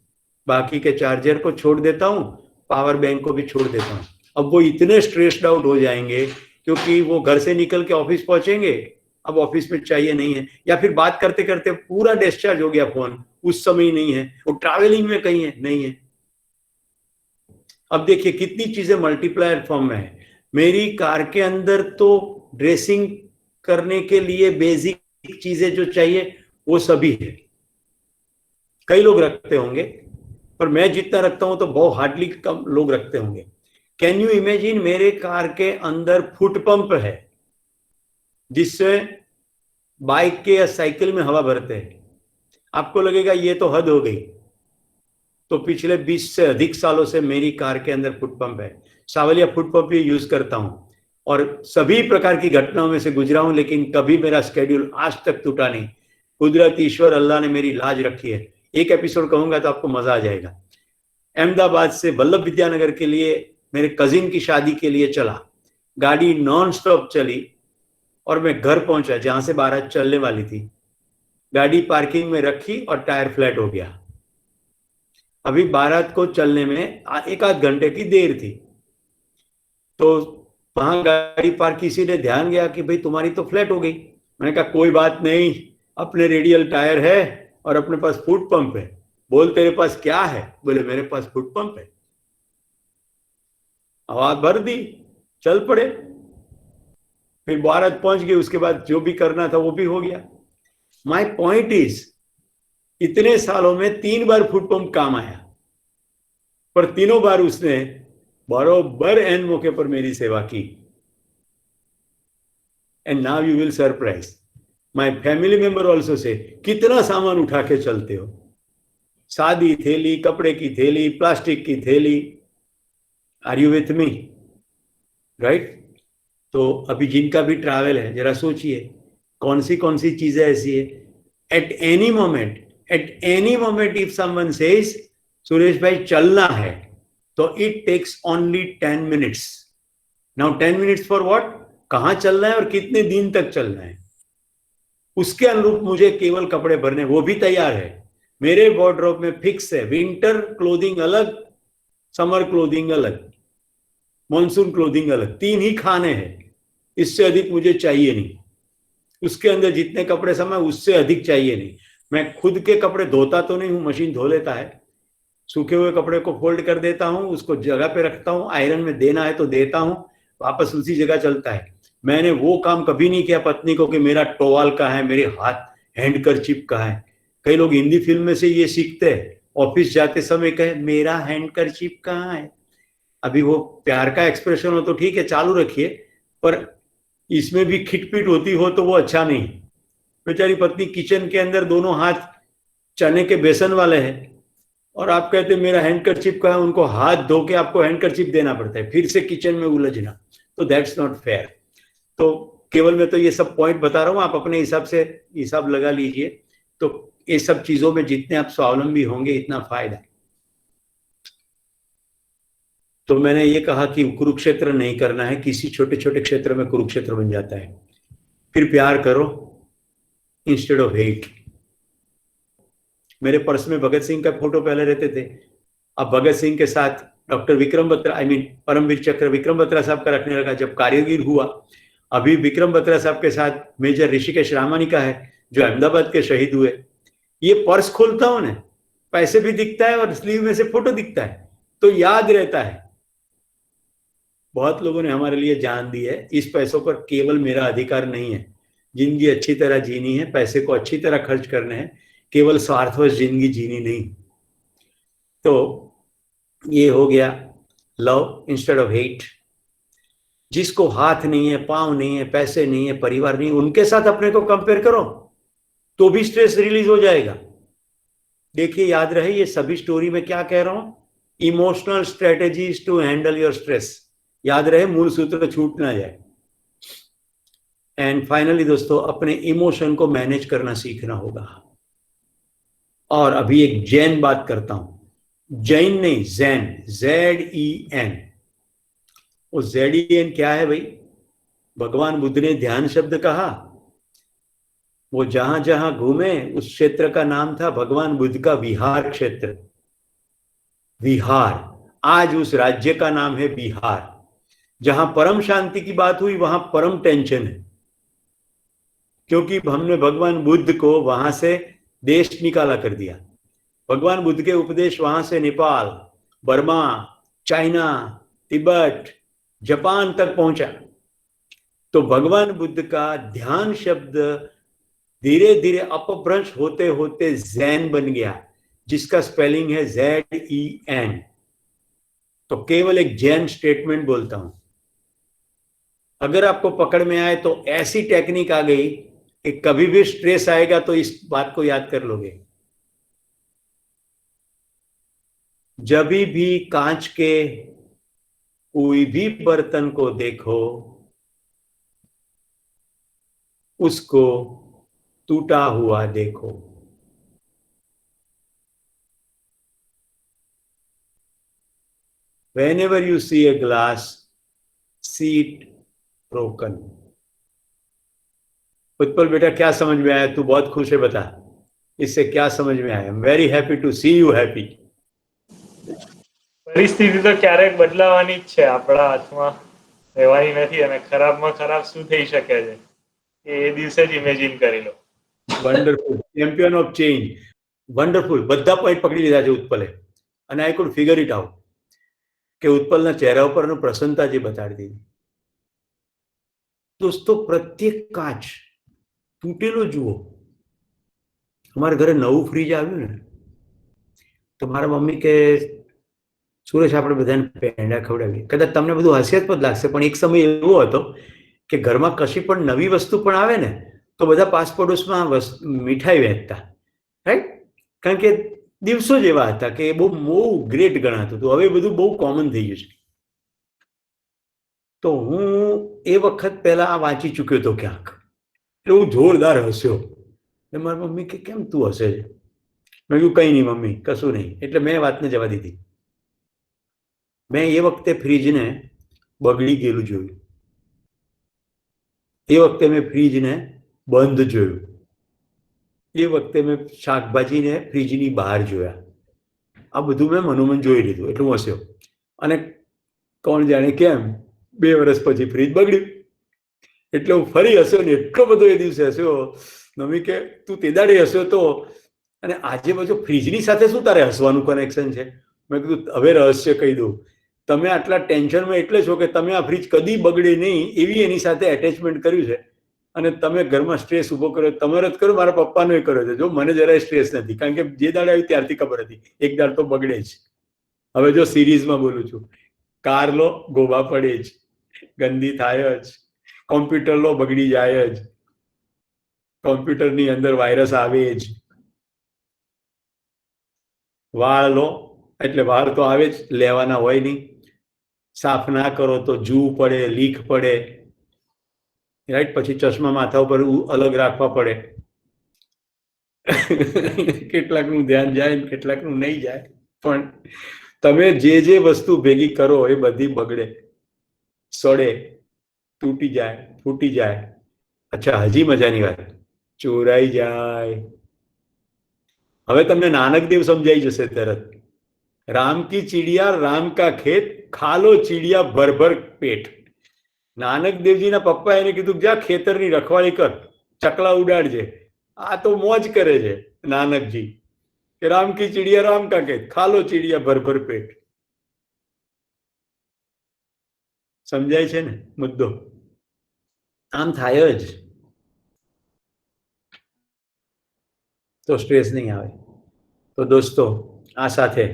बाकी के चार्जर को छोड़ देता हूँ, पावर बैंक को भी छोड़ देता हूँ। अब वो इतने स्ट्रेस्ड आउट हो जाएंगे, क्योंकि वो घर से निकल के ऑफिस पहुंचेंगे, अब ऑफिस में चाहिए नहीं है, या फिर बात करते करते पूरा डिस्चार्ज हो गया फोन, उस समय नहीं है, वो ट्रैवलिंग में कहीं है, नहीं है। अब देखिए कितनी चीजें मल्टीप्लायर फॉर्म में है। मेरी कार के अंदर तो ड्रेसिंग करने के लिए बेसिक चीजें जो चाहिए वो सभी है। कई लोग रखते होंगे, पर मैं जितना रखता हूं तो बहुत हार्डली कम लोग रखते होंगे। कैन यू इमेजिन, मेरे कार के अंदर फुट पंप है, जिससे बाइक के या साइकिल में हवा भरते हैं। आपको लगेगा ये तो हद हो गई, तो पिछले 20 से अधिक सालों से मेरी कार के अंदर फुट पंप है। सावलिया फुट पंप ही यूज करता हूं, और सभी प्रकार की घटनाओं में से गुजरा हूं, लेकिन कभी मेरा स्केड्यूल आज तक टूटा नहीं। कुदरत, ईश्वर, अल्लाह ने मेरी लाज रखी है। एक एपिसोड कहूंगा तो आपको मजा आ जाएगा। अहमदाबाद से वल्लभ विद्यानगर के लिए मेरे कजिन की शादी के लिए चला, गाड़ी नॉन स्टॉप चली, और मैं घर पहुंचा जहां से बारात चलने वाली थी। गाड़ी पार्किंग में रखी और टायर फ्लैट हो गया। अभी बारात को चलने में एक आध घंटे की देर थी, तो वहां गाड़ी पार्क, किसी ने ध्यान गया कि भाई तुम्हारी तो फ्लैट हो गई। मैंने कहा कोई बात नहीं, अपने रेडियल टायर है और अपने पास फुट पंप है। बोल तेरे पास क्या है? बोले मेरे पास फुट पंप है। आवाज भर दी, चल पड़े। फिर बारात पहुंच गई, उसके बाद जो भी करना था वो भी हो गया। माई पॉइंट इज, इतने सालों में 3 बार फुट पंप काम आया, पर तीनों बार उसने बरोबर एन मौके पर मेरी सेवा की। And now you will surprise my family member also say, कितना सामान उठा के चलते हो? सादी थैली, कपड़े की थैली, प्लास्टिक की थैली। Are you with me? Right? तो अभी जिनका भी ट्रैवल है, जरा सोचिए कौन सी चीजें ऐसी है। At any moment, at any moment if someone says Suresh भाई चलना है, तो it takes only 10 minutes. Now 10 minutes for what? कहां चलना है और कितने दिन तक चलना है, उसके अनुरूप मुझे केवल कपड़े भरने, वो भी तैयार है। मेरे वार्डरोब में फिक्स है, विंटर क्लोथिंग अलग, समर क्लोथिंग अलग, मॉनसून क्लोथिंग अलग, 3 ही खाने हैं। इससे अधिक मुझे चाहिए नहीं। उसके अंदर जितने कपड़े समय, उससे अधिक चाहिए नहीं। मैं खुद के कपड़े धोता तो नहीं हूं, मशीन धो लेता है। सूखे हुए कपड़े को फोल्ड कर देता हूं, उसको जगह पे रखता हूं, आयरन में देना है तो देता हूं, वापस उसी जगह चलता है। मैंने वो काम कभी नहीं किया पत्नी को कि मेरा टॉवल कहाँ है, मेरे हाथ हैंडकरचिप कहाँ है। कई लोग हिंदी फिल्म में से ये सीखते हैं, ऑफिस जाते समय कहे मेरा हैंडकरचिप कहाँ है। अभी वो प्यार का एक्सप्रेशन हो तो ठीक है, चालू रखिए, पर इसमें भी खिटपिट होती हो तो वो अच्छा नहीं। बेचारी पत्नी किचन के अंदर दोनों हाथ चने के बेसन वाले हैं, और आप कहते मेरा हैंडकरचिप का है, उनको हाथ धो के आपको हैंडकरचिप देना पड़ता है, फिर से किचन में उलझना। तो दैट्स नॉट फेयर। तो केवल मैं तो ये सब पॉइंट बता रहा हूं, आप अपने हिसाब से हिसाब लगा लीजिए। तो ये सब चीजों में जितने आप स्वावलंबी होंगे, इतना फायदा। तो मैंने ये कहा कि कुरुक्षेत्र नहीं करना है, किसी छोटे छोटे क्षेत्र में कुरुक्षेत्र बन जाता है। फिर प्यार करो इंस्टेड ऑफ हेट। मेरे पर्स में भगत सिंह का फोटो पहले रहते थे, अब भगत सिंह के साथ doctor Vikram Batra, I mean Paramvir Chakra Vikram Batra साहब का रखने लगा जब कारगिल हुआ। अभी विक्रम बत्रा साहब के साथ मेजर ऋषिकेश रामानी का है, जो अहमदाबाद के शहीद हुए। ये पर्स खोलता हूं ना, पैसे भी दिखता है और स्लीव में से फोटो दिखता है, तो याद रहता है। बहुत लोगों ने हमारे लिए जान दी है, इस पैसों पर केवल मेरा अधिकार नहीं है। जिंदगी अच्छी तरह जीनी है, पैसे को अच्छी तरह खर्च करने हैं, केवल स्वार्थवश जिंदगी जीनी नहीं। तो ये हो गया लव इंस्टेड ऑफ हेट। जिसको हाथ नहीं है, पांव नहीं है, पैसे नहीं है, परिवार नहीं, उनके साथ अपने को कंपेयर करो तो भी स्ट्रेस रिलीज हो जाएगा। देखिए, याद रहे ये सभी स्टोरी में क्या कह रहा हूं, emotional strategies to handle your stress. याद रहे, मूल सूत्र छूट ना जाए। एंड फाइनली दोस्तों, अपने इमोशन को मैनेज करना सीखना होगा। और अभी एक जैन बात करता हूं, जैन नहीं, जैन, ZEN। वो ZEN क्या है भाई? भगवान बुद्ध ने ध्यान शब्द कहा, वो जहां जहां घूमे उस क्षेत्र का नाम था भगवान बुद्ध का विहार क्षेत्र। विहार, आज उस राज्य का नाम है बिहार। जहां परम शांति की बात हुई वहां परम टेंशन है, क्योंकि हमने भगवान बुद्ध को वहां से देश निकाला कर दिया। भगवान बुद्ध के उपदेश वहां से Nepal, Burma, China, Tibet, Japan तक पहुंचा। तो भगवान बुद्ध का ध्यान शब्द धीरे धीरे अपभ्रंश होते होते जैन बन गया, जिसका स्पेलिंग है ZEN। तो केवल एक जैन स्टेटमेंट बोलता हूं, अगर आपको पकड़ में आए तो ऐसी टेक्निक आ गई कि कभी भी स्ट्रेस आएगा तो इस बात को याद कर लोगे। जब भी कांच के कोई भी बर्तन को देखो, उसको टूटा हुआ देखो। Whenever you see a glass, see it broken. Utpal बेटा क्या समझ में आया? तू बहुत खुश है, बता इससे क्या समझ में आया? I am very happy to see you happy. પરિસ્થિતિ તો ક્યારેક બદલાવાની જ છે, આપણા હાથમાં રહેવાની નથી. અને ખરાબમાં ખરાબ શું થઈ શકે છે એ દિવસે જ ઇમેજિન કરી લો. Wonderful, champion of change, wonderful. બધા પોઈન્ટ પકડી લીધા છે ઉત્પલે, અને I could figure it out કે ઉત્પલના ચહેરા ઉપરનું પ્રસન્નતા જે બતાડી દીધી. દોસ્તો, પ્રત્યેક કાચ તૂટેલો જુઓ. અમારા ઘરે નવું ફ્રીજ આવ્યું ને, તો મારા મમ્મી કે સુરેશ આપણે બધાને પેંડા ખવડાવીએ. કદાચ તમને બધું હાસ્યાસ્પદ લાગશે, પણ એક સમય એવો હતો કે ઘરમાં કશી પણ નવી વસ્તુ પણ આવે ને તો બધા પાસ પડોશમાં મીઠાઈ વહેંચતા, રાઈટ? કારણ કે દિવસો જ એવા હતા કે બહુ ગ્રેટ ગણાતું હતું. હવે બધું બહુ કોમન થઈ ગયું છે. તો હું એ વખત પહેલા આ વાંચી ચૂક્યો હતો ક્યાંક, એટલે હું જોરદાર હસ્યો. એટલે મારી મમ્મી કે કેમ તું હસે છે? મેં કહ્યું કંઈ નહીં મમ્મી, કશું નહીં. એટલે મેં વાતને જવા દીધી. મેં એ વખતે ફ્રીજને બગડી ગયેલું જોયું. એ વખતે મેં ફ્રીજને બંધ જોયું. એ વખતે મેં શાકભાજીને ફ્રીજની બહાર જોયા. આ બધું મેં મનોમન જોઈ લીધું. એટલે હું હસ્યો. અને કોણ જાણે કેમ 2 વર્ષ પછી ફ્રીજ બગડ્યું. એટલે હું ફરી હસ્યો ને એટલો બધો એ દિવસે હસ્યો. મમ્મી કે તું તે દાડે હસ્યો તો, અને આજે બધું ફ્રીજની સાથે શું તારે હસવાનું કનેક્શન છે? મેં કીધું હવે રહસ્ય કહી દઉં. તમે આટલા ટેન્શનમાં એટલે છો કે તમે આ ફ્રીજ કદી બગડે નહીં એવી એની સાથે એટેચમેન્ટ કર્યું છે, અને તમે ઘરમાં સ્ટ્રેસ ઊભો કર્યો. તમારો જ કરો, મારા પપ્પાનો કર્યો છે. જો મને જરાય સ્ટ્રેસ નથી, કારણ કે જે દાડે આવી ત્યારથી ખબર હતી એક દાડ તો બગડે જ. હવે જો સિરીઝમાં બોલું છું, કાર લો ગોબા પડે જ, ગંદી થાય જ. કોમ્પ્યુટર લો બગડી જાય જ, કોમ્પ્યુટરની અંદર વાયરસ આવે જ. વાળ લો એટલે વાળ તો આવે જ, લેવાના હોય નહીં. સાફ ના કરો તો જૂ પડે, લીક પડે, રાઈટ? પછી ચશ્મા માથા ઉપર અલગ રાખવા પડે. કેટલાકનું ધ્યાન જાય, કેટલાકનું નહીં જાય. પણ તમે જે વસ્તુ ભેગી કરો એ બધી બગડે, સડે, તૂટી જાય, ફૂટી જાય. અચ્છા, હજી મજાની વાત, ચોરાઈ જાય. હવે તમને નાનકદેવ સમજાઈ જશે તરત. રામ કી ચીડિયા રામ કા ખેત, ખાલો ચીડિયા ભર ભર પેટ. નાનકદેવજીના પપ્પા એને કીધું જા ખેતરની રખવાળી કર, ચકલા ઉડાડજે. આ તો મોજ કરે છે નાનકજી કે રામ કી ચીડિયા રામ કા ખેત, ખાલો ચીડિયા ભર ભર પેટ. સમજાય છે ને મુદ્દો? આમ થાય જ તો સ્ટ્રેસ નહીં આવે. તો દોસ્તો, આ સાથે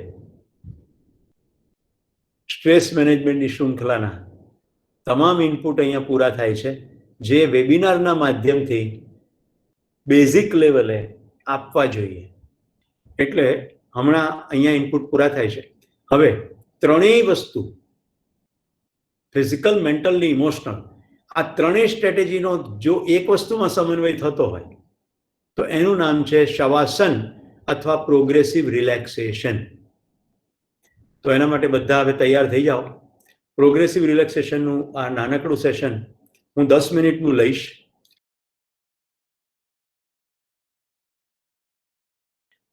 સ્ટ્રેસ મેનેજમેન્ટની શૃંખલાના તમામ ઇનપુટ અહીંયા પૂરા થાય છે, જે વેબિનારના માધ્યમથી બેઝિક લેવલે આપવા જોઈએ. એટલે હમણાં અહીંયા ઇનપુટ પૂરા થાય છે. હવે ત્રણેય વસ્તુ, ફિઝિકલ, મેન્ટલ ને ઇમોશનલ, આ ત્રણેય સ્ટ્રેટેજીનો જો એક વસ્તુમાં સમન્વય થતો હોય તો એનું નામ છે શવાસન અથવા પ્રોગ્રેસિવ રિલેક્સેશન. તો એના માટે બધા હવે તૈયાર થઈ જાઓ. પ્રોગ્રેસિવ રિલેક્સેશનનું આ નાનકડું સેશન હું 10 મિનિટનું લઈશ.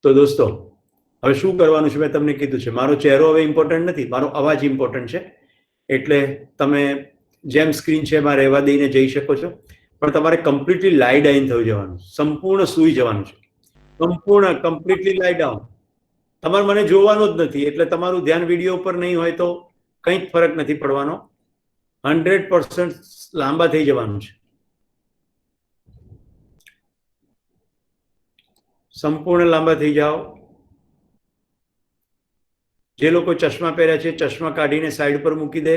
તો દોસ્તો, હવે શું કરવાનું છે મેં તમને કીધું છે. મારો ચહેરો હવે ઇમ્પોર્ટન્ટ નથી, મારો અવાજ ઇમ્પોર્ટન્ટ છે. એટલે તમે જેમ સ્ક્રીન છે એમાં રહેવા દઈને જઈ શકો છો, પણ તમારે કમ્પ્લીટલી લાઈ ડાઉન થઈ જવાનું, સંપૂર્ણ સૂઈ જવાનું છે. કમ્પ્લીટલી લાઈ ડાઉન. તમારે મને જોવાનું જ નથી, એટલે તમારું ધ્યાન વિડીયો ઉપર નહીં હોય તો કંઈ જ ફરક નથી પડવાનો. 100% લાંબા થઈ જવાનું છે. સંપૂર્ણ લાંબા થઈ જાઓ. જે લોકો ચશ્મા પહેર્યા છે ચશ્મા કાઢીને સાઈડ પર મૂકી દે,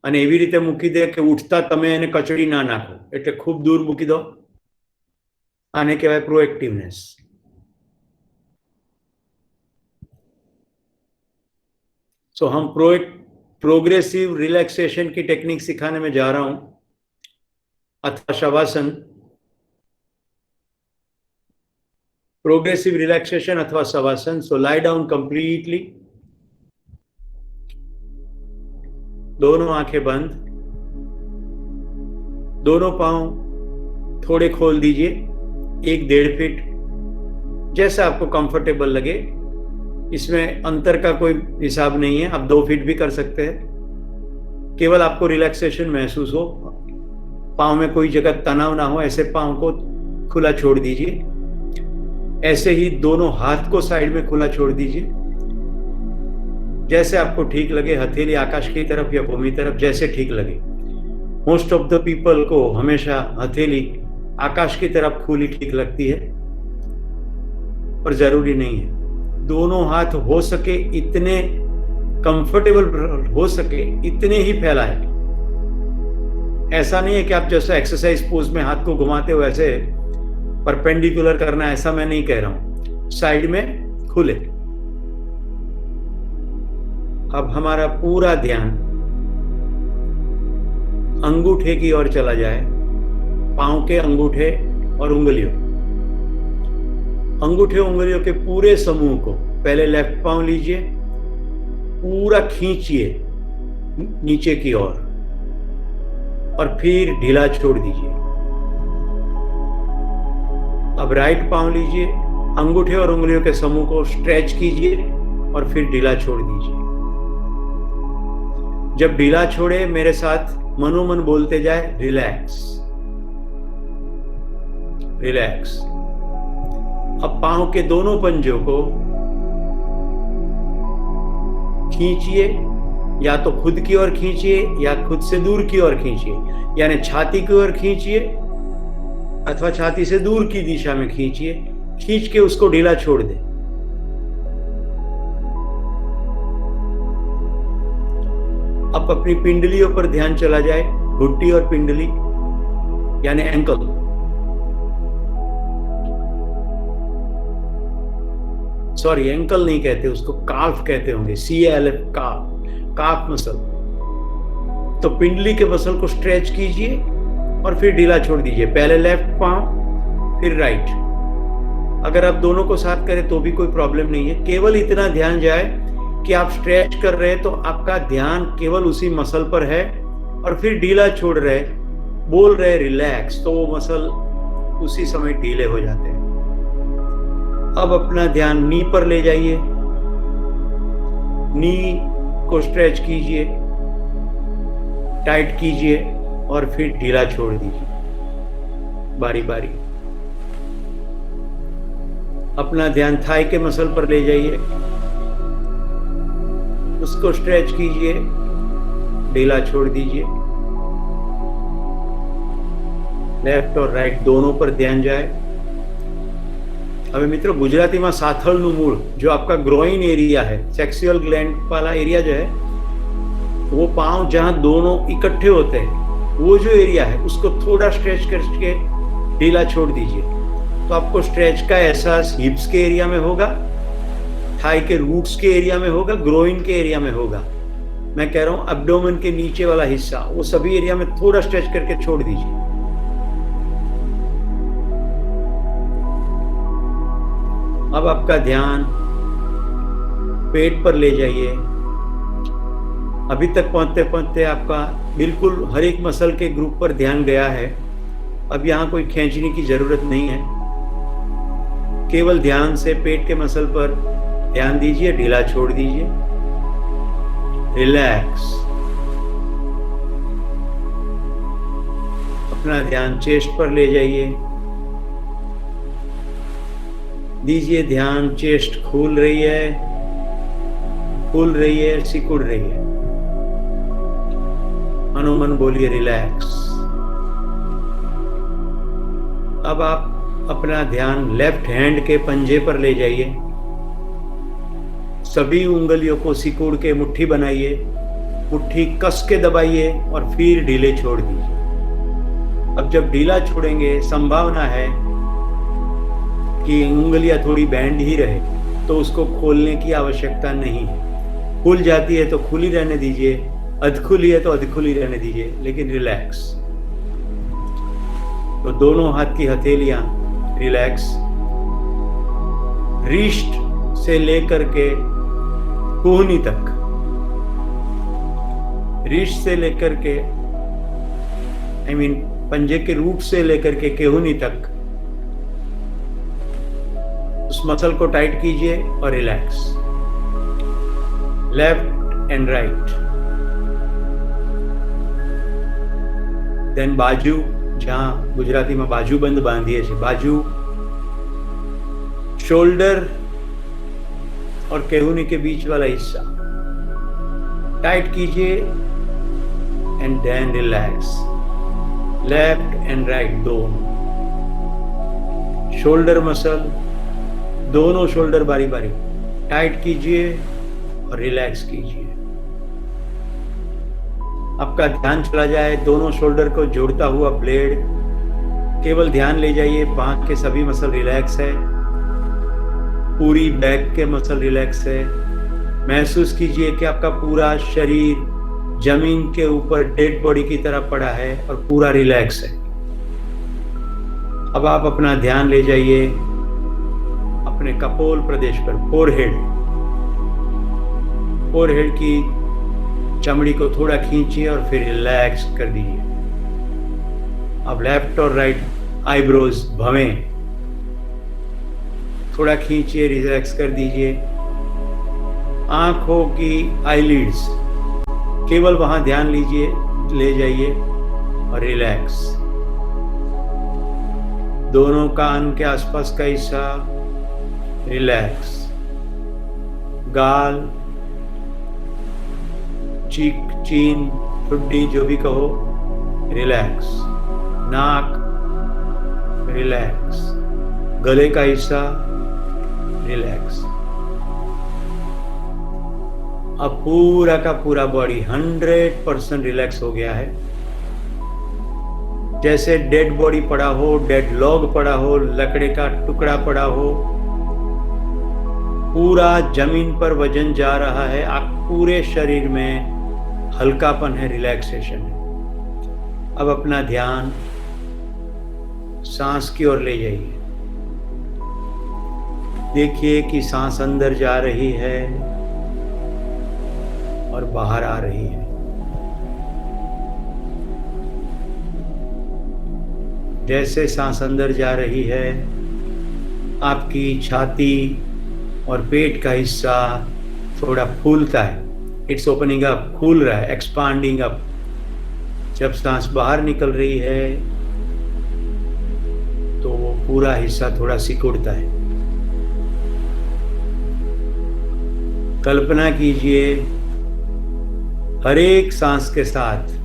અને એવી રીતે મૂકી દે કે ઉઠતા તમે એને કચડી ના નાખો, એટલે ખૂબ દૂર મૂકી દો. આને કહેવાય प्रोएक्टिवनेस. सो हम प्रोग्रेसिव रिलैक्सेशन की टेक्निक सिखाने में जा रहा हूं, अथवा शवासन. प्रोग्रेसिव रिलैक्सेशन अथवा शवासन. सो लाई डाउन कंप्लीटली, दोनों आंखें बंद, दोनों पांव थोड़े खोल दीजिए, 1-1.5 फीट, जैसा आपको कंफर्टेबल लगे। इसमें अंतर का कोई हिसाब नहीं है, आप 2 फीट भी कर सकते हैं। केवल आपको रिलैक्सेशन महसूस हो, पाँव में कोई जगह तनाव ना हो, ऐसे पाँव को खुला छोड़ दीजिए। ऐसे ही दोनों हाथ को साइड में खुला छोड़ दीजिए, जैसे आपको ठीक लगे, हथेली आकाश की तरफ या भूमि तरफ, जैसे ठीक लगे। मोस्ट ऑफ द पीपल को हमेशा हथेली आकाश की तरफ खुली ठीक लगती है, पर जरूरी नहीं है। दोनों हाथ हो सके इतने कंफर्टेबल हो सके इतने ही फैलाएं। ऐसा नहीं है कि आप जैसे एक्सरसाइज पोज में हाथ को घुमाते हो ऐसे परपेंडिकुलर करना, ऐसा मैं नहीं कह रहा हूं। साइड में खुले। अब हमारा पूरा ध्यान अंगूठे की ओर चला जाए, पांव के अंगूठे और उंगलियों, अंगूठे उंगलियों के पूरे समूह को पहले लेफ्ट पांव लीजिए, पूरा खींचिए नीचे की ओर और फिर ढीला छोड़ दीजिए। अब राइट पांव लीजिए, अंगूठे और उंगलियों के समूह को स्ट्रेच कीजिए और फिर ढीला छोड़ दीजिए। जब ढीला छोड़े मेरे साथ मनोमन बोलते जाए, रिलैक्स रिलैक्स। अब पांव के दोनों पंजों को खींचिए, या तो खुद की ओर खींचिए या खुद से दूर की ओर खींचिए, यानी छाती की ओर खींचिए अथवा छाती से दूर की दिशा में खींचिए। खींच के उसको ढीला छोड़ दें। अब अपनी पिंडलियों पर ध्यान चला जाए, घुट्टी और पिंडली यानी एंकल। सॉरी, एंकल नहीं कहते उसको, काफ कहते होंगे, CALF, काफ मसल। तो पिंडली के मसल को स्ट्रेच कीजिए और फिर ढीला छोड़ दीजिए। पहले लेफ्ट पांव फिर राइट। अगर आप दोनों को साथ करें तो भी कोई प्रॉब्लम नहीं है। केवल इतना ध्यान जाए कि आप स्ट्रेच कर रहे हैं तो आपका ध्यान केवल उसी मसल पर है, और फिर ढीला छोड़ रहे, बोल रहे रिलैक्स, तो वो मसल उसी समय ढीले हो जाते हैं। अब अपना ध्यान नी पर ले जाइए, नी को स्ट्रेच कीजिए, टाइट कीजिए और फिर ढीला छोड़ दीजिए बारी बारी। अपना ध्यान थाई के मसल पर ले जाइए, उसको स्ट्रेच कीजिए, ढीला छोड़ दीजिए। लेफ्ट और राइट दोनों पर ध्यान जाए। હવે મિત્રો ગુજરાતીમાં સાથળનું મૂળ, जो आपका ग्रोइन एरिया है, सेक्सुअल ग्लैंड वाला एरिया जो है, वो पांव जहां दोनों इकट्ठे होते हैं, वो जो एरिया है उसको थोड़ा स्ट्रेच करके ढीला छोड़ दीजिए। तो आपको स्ट्रेच का एहसास हिप्स के एरिया में होगा, थाई के रूट्स के एरिया में होगा, ग्रोइन के एरिया में होगा। मैं कह रहा हूं एब्डोमेन के नीचे वाला हिस्सा, वो सभी एरिया में थोड़ा स्ट्रेच करके छोड़ दीजिए। अब आपका ध्यान पेट पर ले जाइए। अभी तक पहुंचते पहुंचते आपका बिल्कुल हर एक मसल के ग्रुप पर ध्यान गया है। अब यहाँ कोई खींचने की जरूरत नहीं है, केवल ध्यान से पेट के मसल पर ध्यान दीजिए, ढीला छोड़ दीजिए, रिलैक्स। अपना ध्यान चेस्ट पर ले जाइए, दीजिए ध्यान, चेस्ट खुल रही है, सिकुड़ रही है। मनोमन बोलिए रिलैक्स। अब आप अपना ध्यान लेफ्ट हैंड के पंजे पर ले जाइए, सभी उंगलियों को सिकुड़ के मुट्ठी बनाइए, मुट्ठी कस के दबाइए और फिर ढीले छोड़ दीजिए। अब जब ढीला छोड़ेंगे, संभावना है कि उंगलियां थोड़ी बैंड ही रहे, तो उसको खोलने की आवश्यकता नहीं है। खुल जाती है तो खुली रहने दीजिए, अधखुली है तो अधखुली रहने दीजिए, लेकिन रिलैक्स। तो दोनों हाथ की हथेलियां रिलैक्स, रिस्ट से लेकर के कोहनी तक, रिस्ट से लेकर के पंजे के रूट से लेकर के केहूनी तक उस मसल को टाइट कीजिए और relax. Left and right. Then बाजू, जहां गुजराती में बाजू बंद बांधिए छे, बाजू, शोल्डर और केहूनी के बीच वाला हिस्सा टाइट कीजिए and then relax. Left and right दोनों। शोल्डर मसल, दोनों शोल्डर बारी बारी टाइट कीजिए और रिलैक्स कीजिए। आपका ध्यान चला जाए दोनों शोल्डर को जोड़ता हुआ ब्लेड, केवल ध्यान ले जाइए बांह के सभी मसल रिलैक्स है, पूरी बैक के मसल रिलैक्स है। महसूस कीजिए कि आपका पूरा शरीर जमीन के ऊपर डेड बॉडी की तरह पड़ा है और पूरा रिलैक्स है। अब आप अपना ध्यान ले जाइए अपने कपोल प्रदेश पर, फोरहेड। फोरहेड की चमड़ी को थोड़ा खींचिए और फिर रिलैक्स कर दीजिए। अब लेफ्ट और राइट आईब्रोज, भवें, थोड़ा खींचिए, रिलैक्स कर दीजिए। आंखों की आईलिड्स, केवल वहां ध्यान लीजिए, ले जाइए और रिलैक्स। दोनों कान के आसपास का हिस्सा रिलैक्स। गाल, चीक, चीन, ठुड्डी, जो भी कहो, रिलैक्स। नाक रिलैक्स। गले का हिस्सा रिलैक्स। अब पूरा का पूरा बॉडी 100% रिलैक्स हो गया है। जैसे डेड बॉडी पड़ा हो, डेड लॉग पड़ा हो, लकड़े का टुकड़ा पड़ा हो, पूरा जमीन पर वजन जा रहा है। आप पूरे शरीर में हल्कापन है, रिलैक्सेशन है। अब अपना ध्यान सांस की ओर ले जाइए। देखिए कि सांस अंदर जा रही है और बाहर आ रही है। जैसे सांस अंदर जा रही है, आपकी छाती और पेट का हिस्सा थोड़ा फूलता है। इट्स ओपनिंग अप, फूल रहा है, एक्सपांडिंग अप। जब सांस बाहर निकल रही है तो वो पूरा हिस्सा थोड़ा सिकुड़ता है। कल्पना कीजिए हर एक सांस के साथ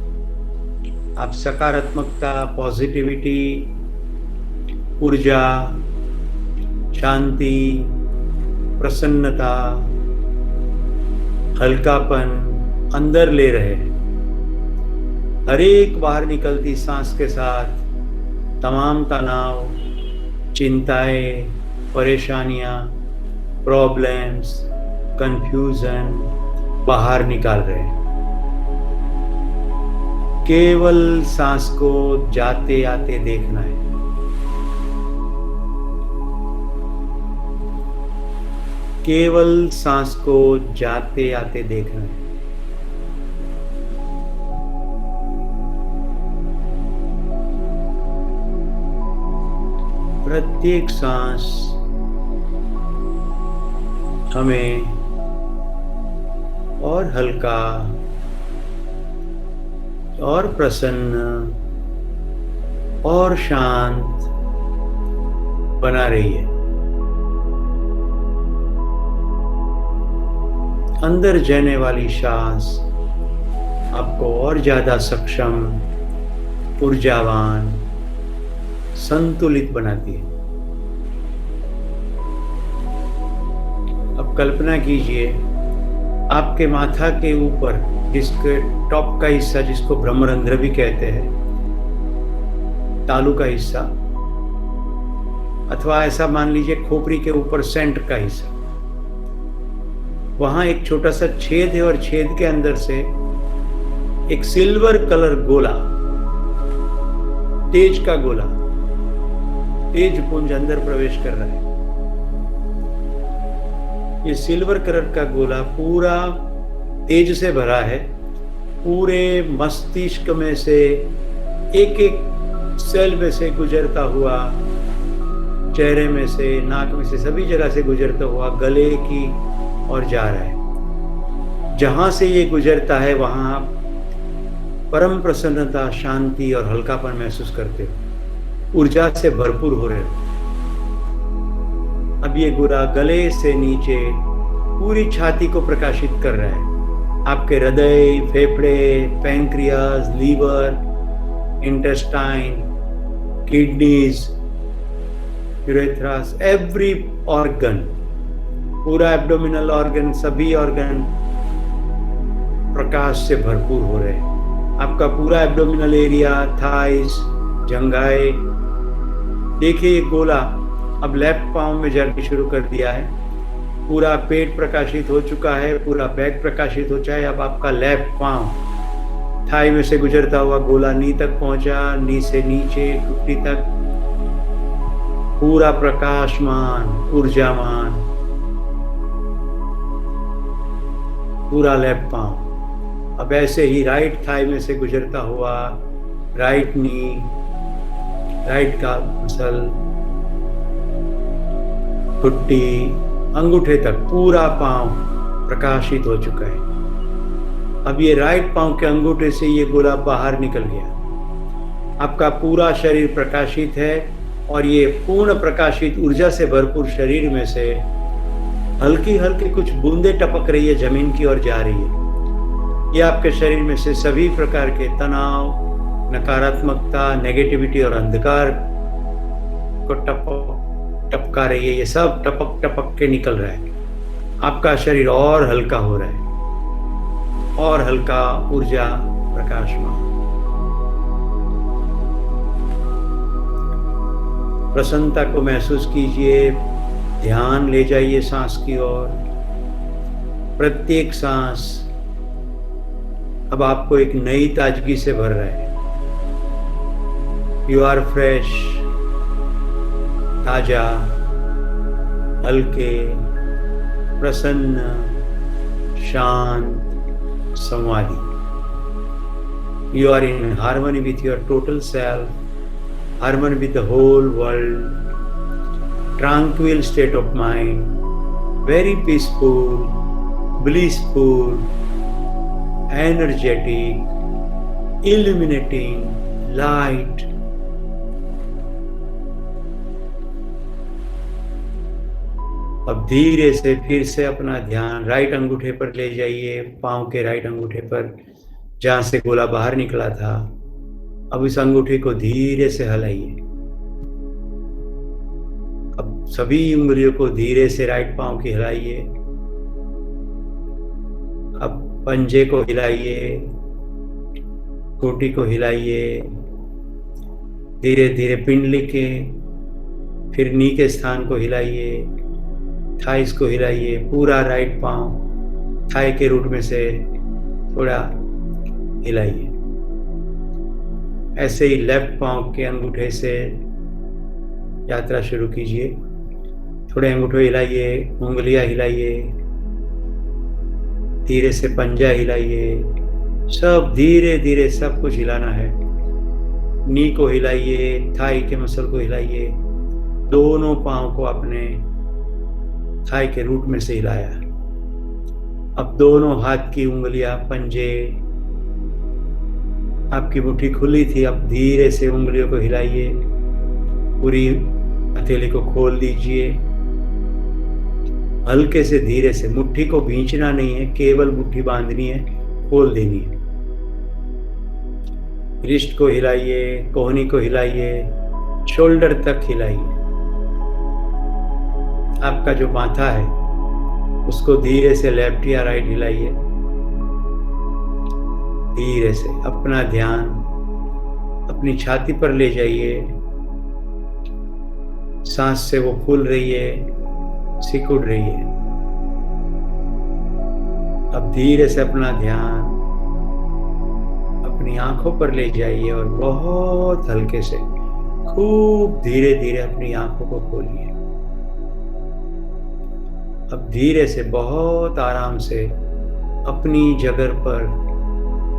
आप सकारात्मकता, पॉजिटिविटी, ऊर्जा, शांति, प्रसन्नता, हल्कापन अंदर ले रहे हैं। हर एक बाहर निकलती सांस के साथ तमाम तनाव, चिंताएं, परेशानियां, प्रॉब्लम्स, कंफ्यूजन बाहर निकाल रहे हैं। केवल सांस को जाते आते देखना है। केवल सांस को जाते आते देखना है। प्रत्येक सांस हमें और हल्का और प्रसन्न और शांत बना रही है। अंदर जाने वाली सांस आपको और ज्यादा सक्षम, ऊर्जावान, संतुलित बनाती है। अब कल्पना कीजिए आपके माथा के ऊपर, जिसके टॉप का हिस्सा, जिसको ब्रह्मरंध्र भी कहते हैं, तालू का हिस्सा, अथवा ऐसा मान लीजिए खोपड़ी के ऊपर सेंटर का हिस्सा, वहां एक छोटा सा छेद है और छेद के अंदर से एक सिल्वर कलर गोला, तेज का गोला, तेज पुंज अंदर प्रवेश कर रहा है। ये सिल्वर कलर का गोला पूरा तेज से भरा है। पूरे मस्तिष्क में से एक एक सेल में से गुजरता हुआ, चेहरे में से, नाक में से, सभी जगह से गुजरता हुआ गले की ओर जा रहा है। जहां से ये गुजरता है वहां आप परम प्रसन्नता, शांति और हल्कापन महसूस करते हो, ऊर्जा से भरपूर हो रहे हो। अब ये गोला गले से नीचे पूरी छाती को प्रकाशित कर रहा है। आपके हृदय, फेफड़े, pancreas, liver, intestine, kidneys, urethras, every organ, पूरा एब्डोमिनल ऑर्गन, सभी ऑर्गन प्रकाश से भरपूर हो रहे हैं। आपका पूरा एब्डोमिनल एरिया, थाइस, जंघाएं, देखिए ये गोला अब लेफ्ट पाँव में जर्नी शुरू कर दिया है। पूरा पेट प्रकाशित हो चुका है, पूरा बैक प्रकाशित हो चुका है। अब आपका लेफ्ट पाँव थाई में से गुजरता हुआ गोला नी तक पहुंचा, नी से नीचे घुटने तक पूरा प्रकाशमान, ऊर्जामान, पूरा लेफ्ट पाँव। अब ऐसे ही राइट थाई में से गुजरता हुआ राइट नी, राइट का मसल, घुट्टी, अंगूठे तक पूरा पांव प्रकाशित हो चुका है। अब ये राइट पांव के अंगूठे से ये गोला बाहर निकल गया। आपका पूरा शरीर प्रकाशित है और ये पूर्ण प्रकाशित ऊर्जा से भरपूर शरीर में से हल्की हल्की कुछ बूंदे टपक रही है, जमीन की ओर जा रही है। ये आपके शरीर में से सभी प्रकार के तनाव, नकारात्मकता, नेगेटिविटी और अंधकार को टपका रही है। ये सब टपक टपक के निकल रहा है। आपका शरीर और हल्का हो रहा है, और हल्का, ऊर्जा, प्रकाशमान। प्रसन्नता को महसूस कीजिए, ध्यान ले जाइए सांस की ओर। प्रत्येक सांस अब आपको एक नई ताजगी से भर रहा है। यू आर फ्रेश, ताजा, हल्के, प्रसन्न, शांत, संवादी। You are in harmony with your total self, harmony with the whole world, tranquil state of mind, very peaceful, blissful, energetic, illuminating, light. अब धीरे से फिर से अपना ध्यान राइट अंगूठे पर ले जाइए, पांव के राइट अंगूठे पर जहां से गोला बाहर निकला था। अब इस अंगूठे को धीरे से हिलाइए। अब सभी उंगलियों को धीरे से राइट पांव की हिलाइए। अब पंजे को हिलाइए, कोटी को हिलाइए, धीरे धीरे पिंडली के, फिर नी के स्थान को हिलाइए, थाइस को हिलाइए। पूरा राइट पांव थाई के रूट में से थोड़ा हिलाइए। ऐसे ही लेफ्ट पांव के अंगूठे से यात्रा शुरू कीजिए। थोड़े अंगूठे हिलाइए, उंगलियां हिलाइए, धीरे से पंजा हिलाइए। सब धीरे धीरे सब कुछ हिलाना है। नी को हिलाइए, थाई के मसल को हिलाइए। दोनों पांव को अपने थाई के रूट में से हिलाया। अब दोनों हाथ की उंगलियां, पंजे, आपकी मुट्ठी खुली थी, अब धीरे से उंगलियों को हिलाइए। पूरी हथेली को खोल दीजिए। हल्के से धीरे से, मुट्ठी को भींचना नहीं है, केवल मुट्ठी बांधनी है, खोल देनी है। रिस्ट को हिलाइए, कोहनी को हिलाइए, शोल्डर तक हिलाइए। आपका जो माथा है उसको धीरे से लेफ्ट या राइट हिलाइए। धीरे से अपना ध्यान अपनी छाती पर ले जाइए। सांस से वो फूल रही है, सिकुड़ रही है। अब धीरे से अपना ध्यान अपनी आंखों पर ले जाइए और बहुत हल्के से, खूब धीरे धीरे अपनी आंखों को खोलिए। अब धीरे से, बहुत आराम से अपनी जगह पर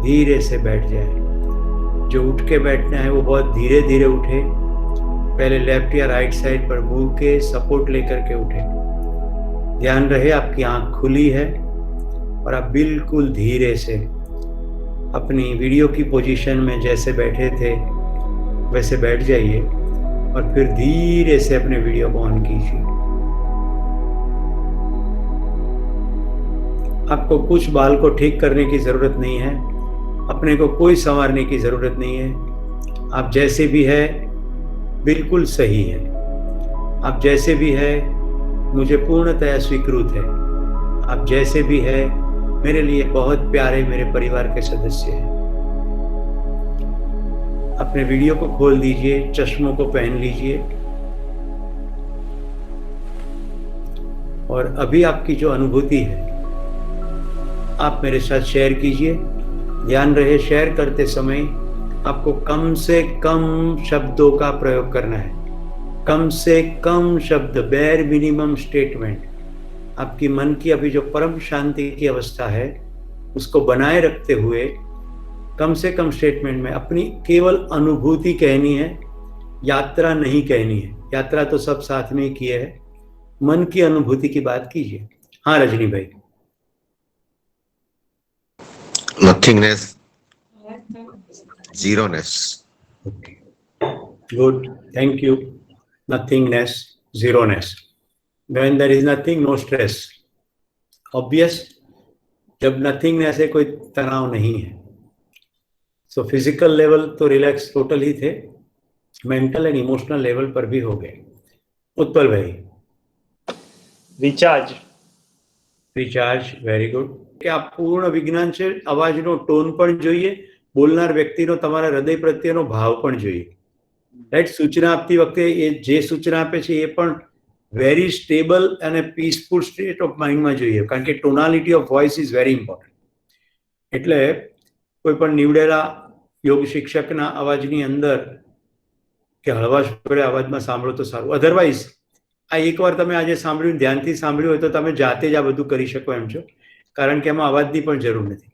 धीरे से बैठ जाए। जो उठ के बैठना है वो बहुत धीरे धीरे उठे, पहले लेफ्ट या राइट साइड पर मुंह के सपोर्ट लेकर के उठे। ध्यान रहे आपकी आंख खुली है और आप बिल्कुल धीरे से अपनी वीडियो की पोजीशन में जैसे बैठे थे वैसे बैठ जाइए और फिर धीरे से अपने वीडियो को ऑन कीजिए। आपको कुछ बाल को ठीक करने की जरूरत नहीं है, अपने को कोई संवारने की जरूरत नहीं है। आप जैसे भी है बिल्कुल सही है। आप जैसे भी है मुझे पूर्णतया स्वीकृत है। आप जैसे भी है मेरे लिए बहुत प्यारे मेरे परिवार के सदस्य हैं। अपने वीडियो को खोल दीजिए, चश्मों को पहन लीजिए और अभी आपकी जो अनुभूति है आप मेरे साथ शेयर कीजिए। ध्यान रहे शेयर करते समय आपको कम से कम शब्दों का प्रयोग करना है, कम से कम शब्द, बेयर मिनिमम स्टेटमेंट। आपकी मन की अभी जो परम शांति की अवस्था है उसको बनाए रखते हुए कम से कम स्टेटमेंट में अपनी केवल अनुभूति कहनी है, यात्रा नहीं कहनी है। यात्रा तो सब साथ में ही किए है, मन की अनुभूति की बात कीजिए। हाँ रजनी भाई। Nothingness, zeroness. Okay. Good. Thank you. Nothingness, zeroness. When there is nothing, no stress. Obvious. जब nothingness है कोई तनाव नहीं है। So physical level तो रिलैक्स टोटल ही थे, मेंटल एंड इमोशनल लेवल पर भी हो गए। उत्पल भाई। Recharge recharge, very good. કે આ પૂર્ણ વિજ્ઞાન છે, અવાજનો ટોન પણ જોઈએ, બોલનાર વ્યક્તિનો તમારા હૃદય પ્રત્યેનો ભાવ પણ જોઈએ, રાઈટ। સૂચના આપતી વખતે એ જે સૂચના આપે છે એ પણ વેરી સ્ટેબલ અને પીસફુલ સ્ટેટ ઓફ માઇન્ડમાં જોઈએ, કારણ કે tonality of voice is very important. એટલે કોઈ પણ નીવડેલા યોગ શિક્ષકના અવાજની અંદર કે હળવાશ ભરે અવાજમાં સાંભળો તો સારું। અધરવાઇઝ આ એકવાર તમે આજે સાંભળ્યું, ધ્યાનથી સાંભળ્યું હોય તો તમે જાતે જ આ બધું કરી શકો એમ છો, કારણ કે એમાં અવાજની પણ જરૂર નથી।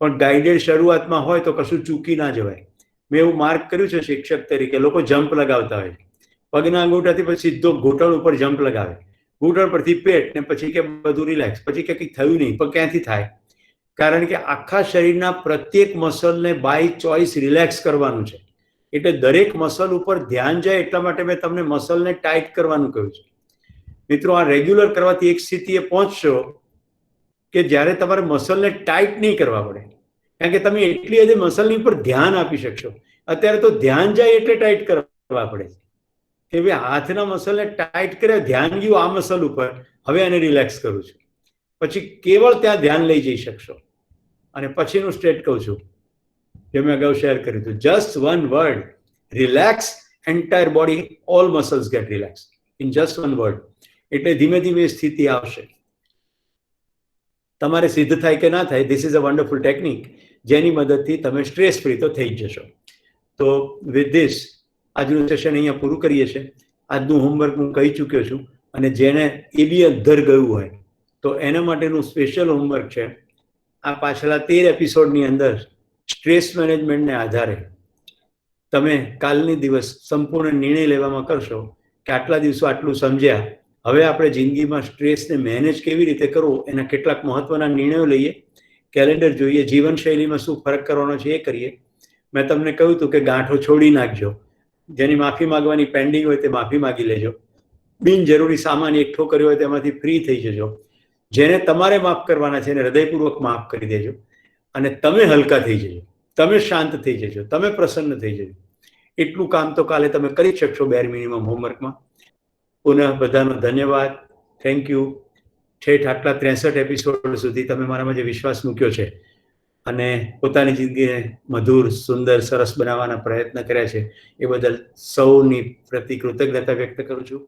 પણ ગાઈડેડ શરૂઆતમાં હોય તો કશું ચૂકી ના જવાય। મેં એવું માર્ક કર્યું છે શિક્ષક તરીકે, લોકો જમ્પ લગાવતા હોય છે, પગના અંગૂઠાથી પછી સીધો ઘૂંટણ ઉપર જમ્પ લગાવે, ઘૂંટણ પરથી પેટ ને પછી કે બધું રિલેક્સ, પછી કે કંઈ થયું નહીં, પણ ક્યાંથી થાય? કારણ કે આખા શરીરના પ્રત્યેક મસલને બાય ચોઇસ રિલેક્સ કરવાનું છે। એટલે દરેક મસલ ઉપર ધ્યાન જાય એટલા માટે મેં તમને મસલને ટાઈટ કરવાનું કહ્યું છે। મિત્રો આ રેગ્યુલર કરવાથી એક સ્થિતિએ પહોંચશો કે જ્યારે તમારે મસલને ટાઈટ નહીં કરવા પડે, કારણ કે તમે એટલી હદે મસલની ઉપર ધ્યાન આપી શકશો। અત્યારે તો ધ્યાન જાય એટલે ટાઈટ કરવા પડે કે ભાઈ હાથના મસલને ટાઈટ કર્યા, ધ્યાન ગયું આ મસલ ઉપર, હવે આને રિલેક્સ કરું છું, પછી કેવળ ત્યાં ધ્યાન લઈ જઈ શકશો। અને પછીનું સ્ટેટ કહું છું જે મેં અગાઉ શેર કર્યું હતું, just one word, relax, entire body, all muscles get relax in just one word. એટલે ધીમે ધીમે સ્થિતિ આવશે। તમારે સિદ્ધ થાય કે ના થાય, this is a wonderful technique જેની મદદથી તમે સ્ટ્રેસ ફ્રી તો થઈ જ જશો। તો વિથ ધીસ આજનું સેશન અહીંયા પૂરું કરીએ છીએ। આજનું હોમવર્ક હું કહી ચૂક્યો છું, અને જેને એ બી અધર ગયું હોય તો એના માટેનું સ્પેશિયલ હોમવર્ક છે। આ પાછલા 13 એપિસોડની અંદર સ્ટ્રેસ મેનેજમેન્ટને આધારે તમે કાલની દિવસ સંપૂર્ણ નિર્ણય લેવામાં કરશો કે આટલા દિવસો આટલું સમજ્યા, હવે આપણે જિંદગીમાં સ્ટ્રેસને મેનેજ કેવી રીતે કરવો એના કેટલાક મહત્વના નિર્ણયો લઈએ, કેલેન્ડર જોઈએ, જીવનશૈલીમાં શું ફરક કરવાનો છે એ કરીએ। મેં તમને કહ્યું હતું કે ગાંઠો છોડી નાખજો, જેની માફી માંગવાની પેન્ડિંગ હોય તે માફી માંગી લેજો, બિનજરૂરી સામાન એકઠો કર્યો હોય તેમાંથી ફ્રી થઈ જજો, જેને તમારે માફ કરવાના છે એને હૃદયપૂર્વક માફ કરી દેજો, અને તમે હલકા થઈ જજો, તમે શાંત થઈ જજો, તમે પ્રસન્ન થઈ જજો। એટલું કામ તો કાલે તમે કરી શકશો બેર મિનિમમ હોમવર્કમાં। પુનઃ બધાનો ધન્યવાદ, થેન્ક યુ। ઠેઠ આટલા 63 એપિસોડ સુધી તમે મારામાં જે વિશ્વાસ મૂક્યો છે અને પોતાની જિંદગીને મધુર, સુંદર, સરસ બનાવવાના પ્રયત્ન કર્યા છે એ બદલ સૌની પ્રતિ કૃતજ્ઞતા વ્યક્ત કરું છું।